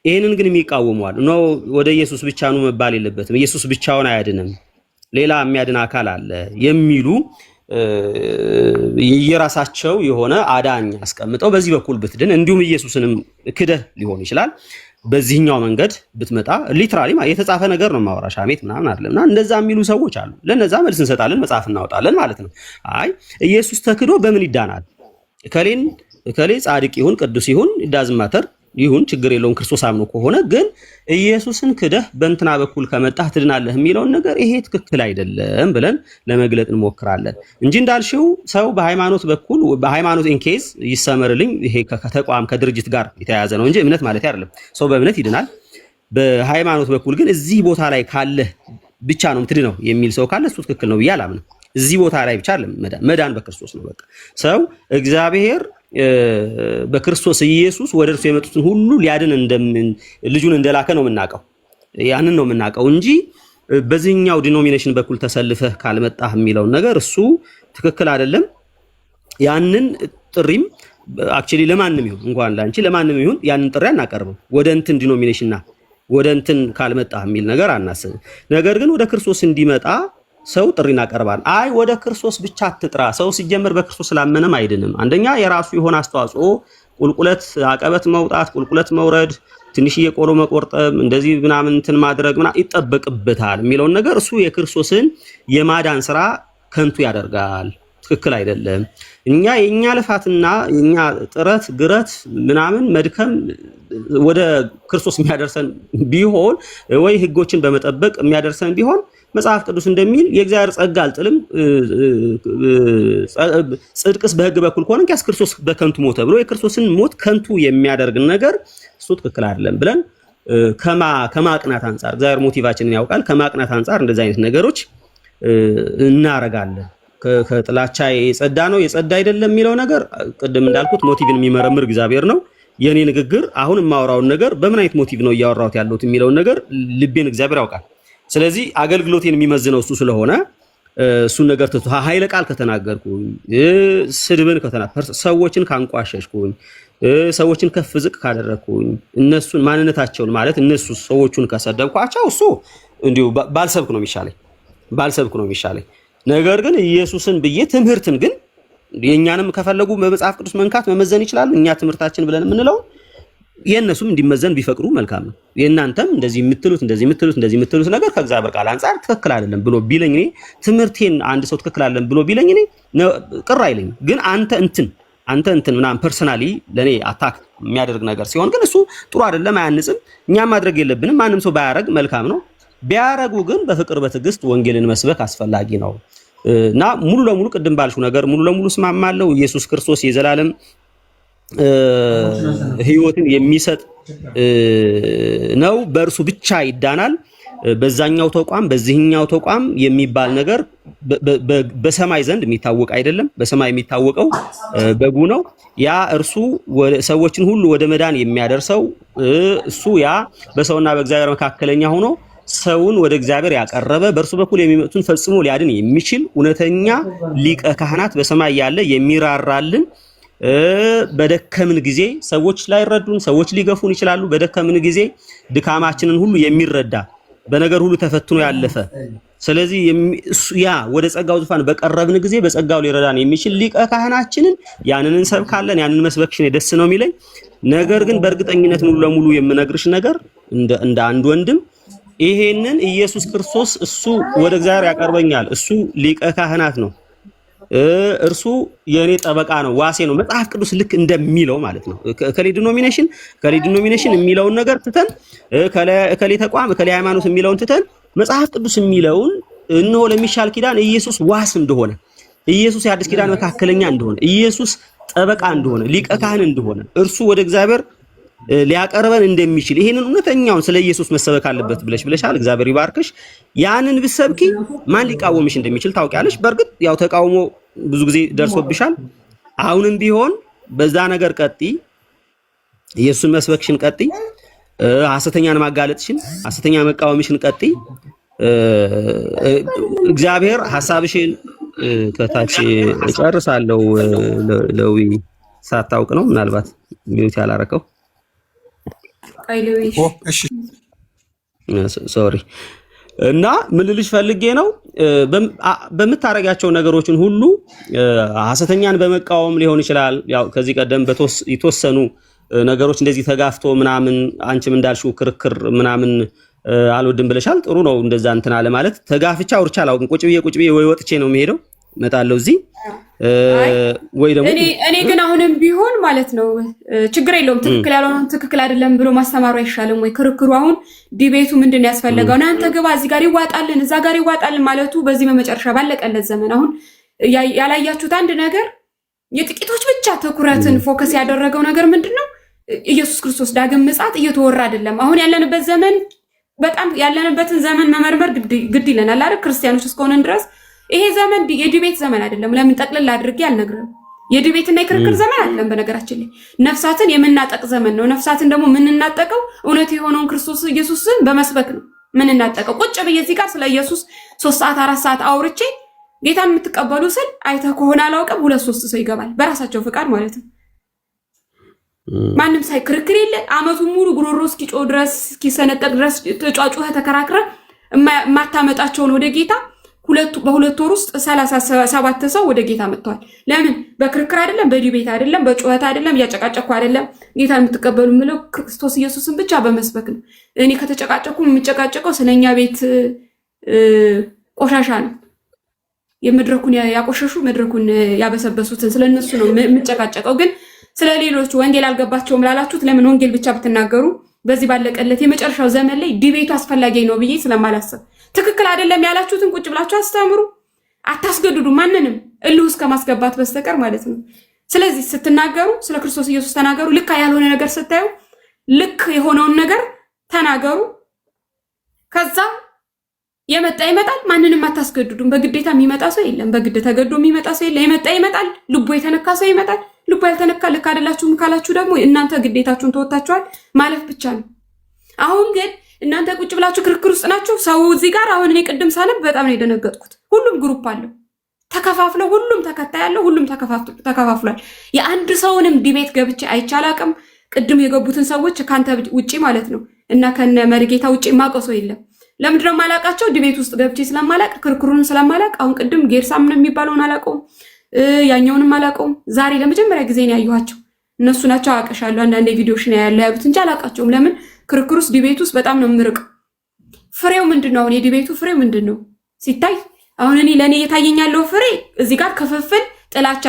ይሄንን ግን የሚቃወሙዋል ነው። ወደ ኢየሱስ ብቻ ነው መባል የለበትም፣ ኢየሱስ ብቻውን አያድንም፣ ሌላ የሚያድን አካል አለ የሚሉ የራሳቸው የሆነ አዳኝ አስቀምጠው በዚህ በኩል ብትድን እንዲሁም ኢየሱስንም ክደህ ሊሆን ይችላል በዚህኛው መንገድ ብትመጣ ሊትራሊ የተጻፈ ነገር ነው ማወራሽ አሜት ምናምን አይደለምና እንደዛ የሚሉ ሰዎች አሉ። ለነዛ መልስ እንሰጣለን፣ መጽሐፍ እናወጣለን ማለት ነው። አይ ኢየሱስ ተክዶ በምን ይዳናል? እከሌ ጻድቅ ይሁን ቅዱስ ይሁን ዳዝማተር ይሁን ችግር የለውም ክርስቶስ አምኖ ከሆነ ግን ኢየሱስን ክደህ በእንትና በኩል ከመጣህ ትድናለህ የሚለውን ነገር ይሄ ትክክል አይደለም ብለን ለመግለጥ እንሞክራለን እንጂ እንዳልሽው ሰው በሃይማኖት በኩል በሃይማኖት ኢንኬዝ ይሰመርልኝ ይሄ ከተቋም ከድርጅት ጋር የተያያዘ ነው እንጂ እምነት ማለት አይደለም። ሰው በእምነት ይድናል። በሃይማኖት በኩል ግን እዚህ ቦታ ላይ ካለ ብቻ ነው ትድነው የሚል ሰው ካለ እሱ ትክክል ነው ብዬ አላምንም። እዚህ ቦታ ላይ ብቻ አይደለም መዳን በክርስቶስ ነው። በቃ ሰው እግዚአብሔር በክርስቶስ ኢየሱስ ወደ እርሱ የመጡትን ሁሉ ሊያድን ልጁን እንደላከ ነው የምናውቀው። ያንን ነው የምናውቀው እንጂ በዚህኛው ዲኖሚኔሽን በኩል ተሰልፈህ ካልመጣህ የሚለውን ነገር እሱ ትክክል አይደለም። ያንን ጥሪም አክቹሊ ለማንም ይሁን እንኳን ላንቺ ለማንም ይሁን ያንን ጥሪ አናቀርብም። ወደ እንትን ዲኖሚኔሽንና ወደ እንትን ካልመጣህ የሚል ነገር አናስብም። ነገር ግን ወደ ክርስቶስ እንዲመጣ ሰው ጥሪ እናቀርባለን። አይ ወደ ክርስቶስ ብቻ አትጥራ። ሰው ሲጀመር በክርስቶስ ስላመነም አይድንም። አንደኛ የራሱ የሆነ አስተዋጽኦ ቁልቁለት አቀበት መውጣት፣ ቁልቁለት መውረድ፣ ትንሽዬ ቆሎ መቆርጠም፣ እንደዚህ ምናምን እንትን ማድረግ ይጠበቅበታል የሚለውን ነገር እሱ የክርስቶስን የማዳን ስራ ከንቱ ያደርጋል። ትክክል አይደለም። የኛ ልፋትና የኛ ጥረት ግረት ምናምን መድከም ወደ ክርስቶስ የሚያደርሰን ቢሆን ወይ ህጎችን በመጠበቅ የሚያደርሰን ቢሆን መጽሐፍ ቅዱስ እንደሚል የእግዚአብሔር ጸጋ አልጥልም ጽድቅስ በህግ በኩል ከሆነ እንኪያስ ክርስቶስ በከንቱ ሞተ ብሎ የክርስቶስን ሞት ከንቱ የሚያደርግ ነገር እሱ ትክክል አይደለም ብለን ከማቅናት አንጻር እግዚአብሔር ሞቲቫችንን ያውቃል። ከማቅናት አንጻር እንደዚህ አይነት ነገሮች እናረጋለን። ከጥላቻ የጸዳ ነው የጸዳ አይደለም የሚለው ነገር ቅድም እንዳልኩት ሞቲቭን የሚመረምር እግዚአብሔር ነው። የኔ ንግግር አሁን የማወራውን ነገር በምን አይነት ሞቲቭ ነው እያወራሁት ያለሁት የሚለውን ነገር ልቤን እግዚአብሔር ያውቃል። ስለዚህ አገልግሎቴን የሚመዝነው እሱ ስለሆነ እሱን ነገር ትቶ ኃይለ ቃል ከተናገርኩኝ፣ ስድብን ሰዎችን ካንቋሸሽኩኝ፣ ሰዎችን ከፍ ዝቅ ካደረኩኝ፣ እነሱን ማንነታቸውን ማለት እነሱ ሰዎቹን ከሰደብኳቸው እሱ እንዲሁ ባልሰብክ ነው የሚሻለኝ። ነገር ግን ኢየሱስን ብዬ ትምህርትን ግን የኛንም ከፈለጉ በመጽሐፍ ቅዱስ መንካት መመዘን ይችላሉ። እኛ ትምህርታችን ብለን የምንለው የእነሱም እንዲመዘን ቢፈቅዱ መልካም ነው። የእናንተም እንደዚህ የምትሉት ነገር ከእግዚአብሔር ቃል አንጻር ትክክል አይደለም ብሎ ቢለኝ እኔ ትምህርቴን አንድ ሰው ትክክል አይደለም ብሎ ቢለኝ እኔ ቅር አይለኝም። ግን አንተ እንትን ምናምን ፐርሰናሊ ለኔ አታክ የሚያደርግ ነገር ሲሆን ግን እሱ ጥሩ አይደለም፣ አያንጽም። እኛም ማድረግ የለብንም። ማንም ሰው ባያረግ መልካም ነው። ቢያረጉ ግን በፍቅር በትዕግስት ወንጌልን መስበክ አስፈላጊ ነው እና ሙሉ ለሙሉ ቅድም ባልሽው ነገር ሙሉ ለሙሉ እስማማለሁ። ኢየሱስ ክርስቶስ የዘላለም ሕይወትን የሚሰጥ ነው። በእርሱ ብቻ ይዳናል። በዛኛው ተቋም በዚህኛው ተቋም የሚባል ነገር በሰማይ ዘንድ የሚታወቅ አይደለም። በሰማይ የሚታወቀው በጉ ነው። ያ እርሱ ሰዎችን ሁሉ ወደ መዳን የሚያደርሰው እሱ ያ በሰውና በእግዚአብሔር መካከለኛ ሆኖ ሰውን ወደ እግዚአብሔር ያቀረበ በእርሱ በኩል የሚመጡትን ፈጽሞ ሊያድን የሚችል እውነተኛ ሊቀ ካህናት በሰማይ ያለ የሚራራልን በደከምን ጊዜ ሰዎች ላይረዱን ሰዎች ሊገፉን ይችላሉ። በደከምን ጊዜ ድካማችንን ሁሉ የሚረዳ በነገር ሁሉ ተፈትኖ ያለፈ ስለዚህ ያ ወደ ጸጋው ዙፋን በቀረብን ጊዜ በጸጋው ሊረዳን የሚችል ሊቀ ካህናችንን ያንን እንሰብካለን። ያንን መስበክሽን ደስ ነው የሚለኝ። ነገር ግን በእርግጠኝነት ሙሉ ለሙሉ የምነግርሽ ነገር እንደ አንድ ወንድም ይሄንን ኢየሱስ ክርስቶስ እሱ ወደ እግዚአብሔር ያቀርበኛል፣ እሱ ሊቀ ካህናት ነው፣ እርሱ የኔ ጠበቃ ነው፣ ዋሴ ነው። መጽሐፍ ቅዱስ ልክ እንደሚለው ማለት ነው። ከሌ ዲኖሚኔሽን የሚለውን ነገር ትተን ከሌ ተቋም ከሌ ሃይማኖት የሚለውን ትተን መጽሐፍ ቅዱስ የሚለውን እነሆ ለሚሻል ኪዳን ኢየሱስ ዋስ እንደሆነ፣ ኢየሱስ የአዲስ ኪዳን መካከለኛ እንደሆነ፣ ኢየሱስ ጠበቃ እንደሆነ፣ ሊቀ ካህን እንደሆነ፣ እርሱ ወደ እግዚአብሔር ሊያቀርበን እንደሚችል ይሄንን እውነተኛውን ስለ ኢየሱስ መሰበክ አለበት ብለሻል። እግዚአብሔር ይባርክሽ። ያንን ብትሰብኪ ማን ሊቃወምሽ እንደሚችል ታውቂያለሽ። በእርግጥ ያው ተቃውሞ ብዙ ጊዜ ደርሶብሻል። አሁንም ቢሆን በዛ ነገር ቀጥይ፣ ኢየሱስን መስበክሽን ቀጥይ፣ ሐሰተኛን ማጋለጥሽን፣ ሐሰተኛ መቃወምሽን ቀጥይ። እግዚአብሔር ሐሳብሽን ከታች እጨርሳለሁ። ለዊ ሳታውቅ ነው ምናልባት ሚውት ያላረከው። እሺ ሶሪ። እና ምን ልልሽ ፈልጌ ነው በምታረጋቸው ነገሮችን ሁሉ ሐሰተኛን በመቃወም ሊሆን ይችላል። ያው ከዚህ ቀደም የተወሰኑ ነገሮች እንደዚህ ተጋፍቶ ምናምን አንቺም እንዳልሽው ክርክር ምናምን አልወድም ብለሻል። ጥሩ ነው እንደዛ እንትና አለ ማለት ተጋፍቻ አውርቻ አላውቅም። ቁጭ ብዬ ወይ ወጥቼ ነው የምሄደው እመጣለሁ እዚህ ወይ ደግሞ እኔ ግን አሁንም ቢሆን ማለት ነው ችግር የለውም። ትክክል ያልሆነውን ትክክል አይደለም ብሎ ማስተማሩ አይሻልም ወይ? ክርክሩ አሁን ዲቤቱ ምንድን ያስፈልገው? እናንተ ግባ እዚህ ጋር ይዋጣልን እዛ ጋር ይዋጣልን ማለቱ በዚህ በመጨረሻ ባለቀለት ዘመን አሁን ያላያችሁት አንድ ነገር የጥቂቶች ብቻ ትኩረትን ፎከስ ያደረገው ነገር ምንድነው? ኢየሱስ ክርስቶስ ዳግም ምጽአት እየተወራ አይደለም። አሁን ያለንበት ዘመን በጣም ያለንበትን ዘመን መመርመር ግድ ይለናል አይደል? ክርስቲያኖች እስከሆነን ድረስ ይሄ ዘመን የዲቤት ዘመን አይደለም። ለምን ጠቅልል አድርጌ አልነግርም። የዲቤትና የክርክር ዘመን አይደለም። በነገራችን ላይ ነፍሳትን የምናጠቅ ዘመን ነው። ነፍሳትን ደግሞ የምንናጠቀው እውነት የሆነውን ክርስቶስ ኢየሱስን በመስበክ ነው የምንናጠቀው። ቁጭ ብዬ እዚህ ጋር ስለ ኢየሱስ 3 ሰዓት 4 ሰዓት አውርቼ ጌታን የምትቀበሉ ስል አይተህ ከሆነ አላውቅም 2-3 ሰው ይገባል በራሳቸው ፍቃድ ማለት ነው። ማንም ሳይክርክር የለ አመቱን ሙሉ ጉሮሮ እስኪጮህ ድረስ እስኪሰነጠቅ ድረስ ተጫጩህ ተከራክረ ማታመጣቸውን ወደ ጌታ በሁለት ወር ውስጥ 37 ሰው ወደ ጌታ መጥቷል። ለምን? በክርክር አይደለም፣ በዲቤት አይደለም፣ በጩኸት አይደለም፣ እያጨቃጨኩ አይደለም። ጌታን የምትቀበሉ ምለው ክርስቶስ ኢየሱስን ብቻ በመስበክ ነው። እኔ ከተጨቃጨኩ የምጨቃጨቀው ስለኛ ቤት ቆሻሻ ነው። የመድረኩን ያቆሸሹ መድረኩን ያበሰበሱትን ስለነሱ ነው የምጨቃጨቀው። ግን ስለሌሎች ወንጌል አልገባቸውም ላላችሁት ለምን ወንጌል ብቻ ብትናገሩ በዚህ ባለቀለት የመጨረሻው ዘመን ላይ ዲቤቱ አስፈላጊ ነው ብዬ ስለማላስብ ትክክል አይደለም ያላችሁትን ቁጭ ብላችሁ አስተምሩ፣ አታስገድዱ ማንንም እልህ ውስጥ ከማስገባት በስተቀር ማለት ነው። ስለዚህ ስትናገሩ ስለ ክርስቶስ ኢየሱስ ተናገሩ። ልክ ያልሆነ ነገር ስታዩ ልክ የሆነውን ነገር ተናገሩ። ከዛ የመጣ ይመጣል። ማንንም አታስገድዱም። በግዴታ የሚመጣ ሰው የለም። በግድ ተገዶ የሚመጣ ሰው የለም። የመጣ ይመጣል። ልቡ የተነካ ሰው ይመጣል። ልቡ ያልተነካ ልክ አይደላችሁም ካላችሁ ደግሞ እናንተ ግዴታችሁን ተወጣችኋል ማለፍ ብቻ ነው። አሁን ግን እናንተ ቁጭ ብላችሁ ክርክር ውስጥ ናችሁ። ሰው እዚህ ጋር አሁን እኔ ቅድም ሳነብ በጣም ነው የደነገጥኩት። ሁሉም ግሩፕ አለው ተከፋፍለው፣ ሁሉም ተከታይ ያለው፣ ሁሉም ተከፋፍሏል። የአንድ ሰውንም ዲቤት ገብቼ አይቻል አቅም ቅድም የገቡትን ሰዎች ካንተ ውጪ ማለት ነው እና ከነ መሪጌታ ውጪ ማውቀው ሰው የለም። ለምንድን ነው የማላውቃቸው? ዲቤት ውስጥ ገብቼ ስለማላቅ ክርክሩን ስለማላቅ። አሁን ቅድም ጌርሳም ነው የሚባለውን አላውቀውም፣ ያኛውንም አላውቀውም። ዛሬ ለመጀመሪያ ጊዜ ነው ያየኋቸው። እነሱ ናቸው አውቀሻለሁ አንዳንድ ቪዲዮሽ ነው ያሉት እንጂ አላውቃቸውም። ለምን ክርክር ውስጥ ዲቤት ውስጥ በጣም ነው የምርቅ። ፍሬው ምንድነው? አሁን የዲቤቱ ፍሬው ምንድነው ሲታይ አሁን እኔ ለኔ የታየኛለው ፍሬ እዚህ ጋር ክፍፍል፣ ጥላቻ፣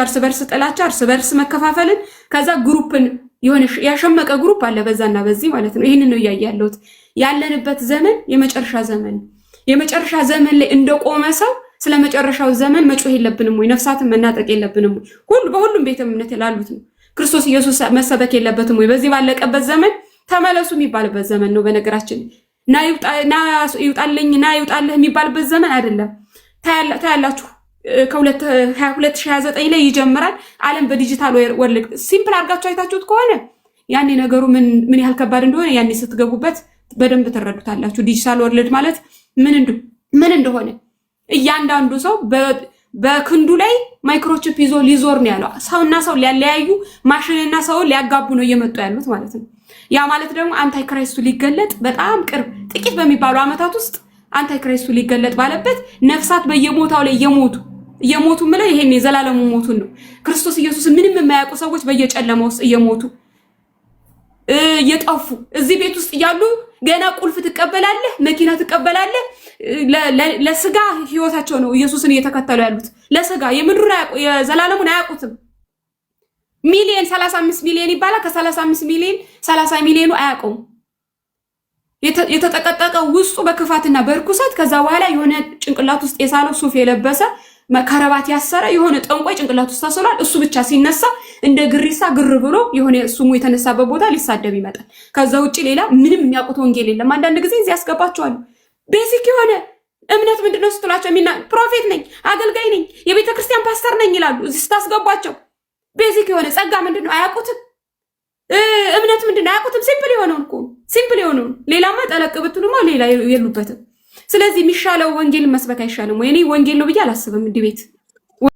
እርስ በርስ መከፋፈልን፣ ከዛ ግሩፕን የሆነ ያሸመቀ ግሩፕ አለ በዛና በዚህ ማለት ነው። ይሄንን ነው ያያያለሁት። ያለንበት ዘመን የመጨረሻ ዘመን ላይ እንደቆመ ሰው ስለ መጨረሻው ዘመን መጮህ የለብንም ወይ? ነፍሳትን መናጠቅ የለብንም ወይ? በሁሉም ቤተ እምነት ላሉት ነው ክርስቶስ ኢየሱስ መሰበክ የለበትም ወይ? በዚህ ባለቀበት ዘመን ተመለሱ የሚባልበት ዘመን ነው። በነገራችን ይውጣልህ የሚባልበት ዘመን አይደለም። ታያላችሁ ከ2029 ላይ ይጀምራል። ዓለም በዲጂታል ወርልድ ሲምፕል አድርጋችሁ አይታችሁት ከሆነ ያኔ ነገሩ ምን ያህል ከባድ እንደሆነ ያኔ ስትገቡበት በደንብ ትረዱታላችሁ። ዲጂታል ወርልድ ማለት ምን እንደሆነ እያንዳንዱ ሰው በክንዱ ላይ ማይክሮቺፕ ይዞ ሊዞር ነው ያለው። ሰውና ሰው ሊያለያዩ፣ ማሽንና ሰውን ሊያጋቡ ነው እየመጡ ያሉት ማለት ነው። ያ ማለት ደግሞ አንታይክራይስቱ ሊገለጥ በጣም ቅርብ ጥቂት በሚባሉ ዓመታት ውስጥ አንታይክራይስቱ ሊገለጥ ባለበት ነፍሳት በየሞታው ላይ እየሞቱ ምለው ይሄን የዘላለሙ ሞቱን ነው። ክርስቶስ ኢየሱስ ምንም የማያውቁ ሰዎች በየጨለማ ውስጥ እየሞቱ እየጠፉ እዚህ ቤት ውስጥ እያሉ ገና ቁልፍ ትቀበላለህ፣ መኪና ትቀበላለህ። ለስጋ ህይወታቸው ነው ኢየሱስን እየተከተሉ ያሉት። ለስጋ የምድሩ የዘላለሙን አያውቁትም። ሚሊየን 35 ሚሊዮን ይባላል። ከ35 ሚሊዮን 30 ሚሊዮኑ አያውቀውም። የተጠቀጠቀው ውስጡ በክፋትና በርኩሰት ከዛ በኋላ የሆነ ጭንቅላት ውስጥ የሳለው ሱፍ የለበሰ ከረባት ያሰረ የሆነ ጠንቋይ ጭንቅላት ውስጥ ተስሏል። እሱ ብቻ ሲነሳ እንደ ግሪሳ ግር ብሎ የሆነ ስሙ የተነሳበት ቦታ ሊሳደብ ይመጣል። ከዛ ውጪ ሌላ ምንም የሚያውቁት ወንጌል የለም። አንዳንድ ጊዜ እዚህ ያስገባቸዋል። ቤዚክ የሆነ እምነት ምንድነው ስትላቸው ፕሮፌት ነኝ፣ አገልጋይ ነኝ፣ የቤተ ክርስቲያን ፓስተር ነኝ ይላሉ። እዚህ ስታስገባቸው ቤዚክ የሆነ ጸጋ ምንድነው አያውቁትም። እምነት ምንድነው አያውቁትም። ሲምፕል የሆነውን ሌላማ ጠለቅ ብትሉማ ሌላ የሉበትም። ስለዚህ የሚሻለው ወንጌል መስበክ አይሻልም ወይ? እኔ ወንጌል ነው ብዬ አላስብም። ዲቤት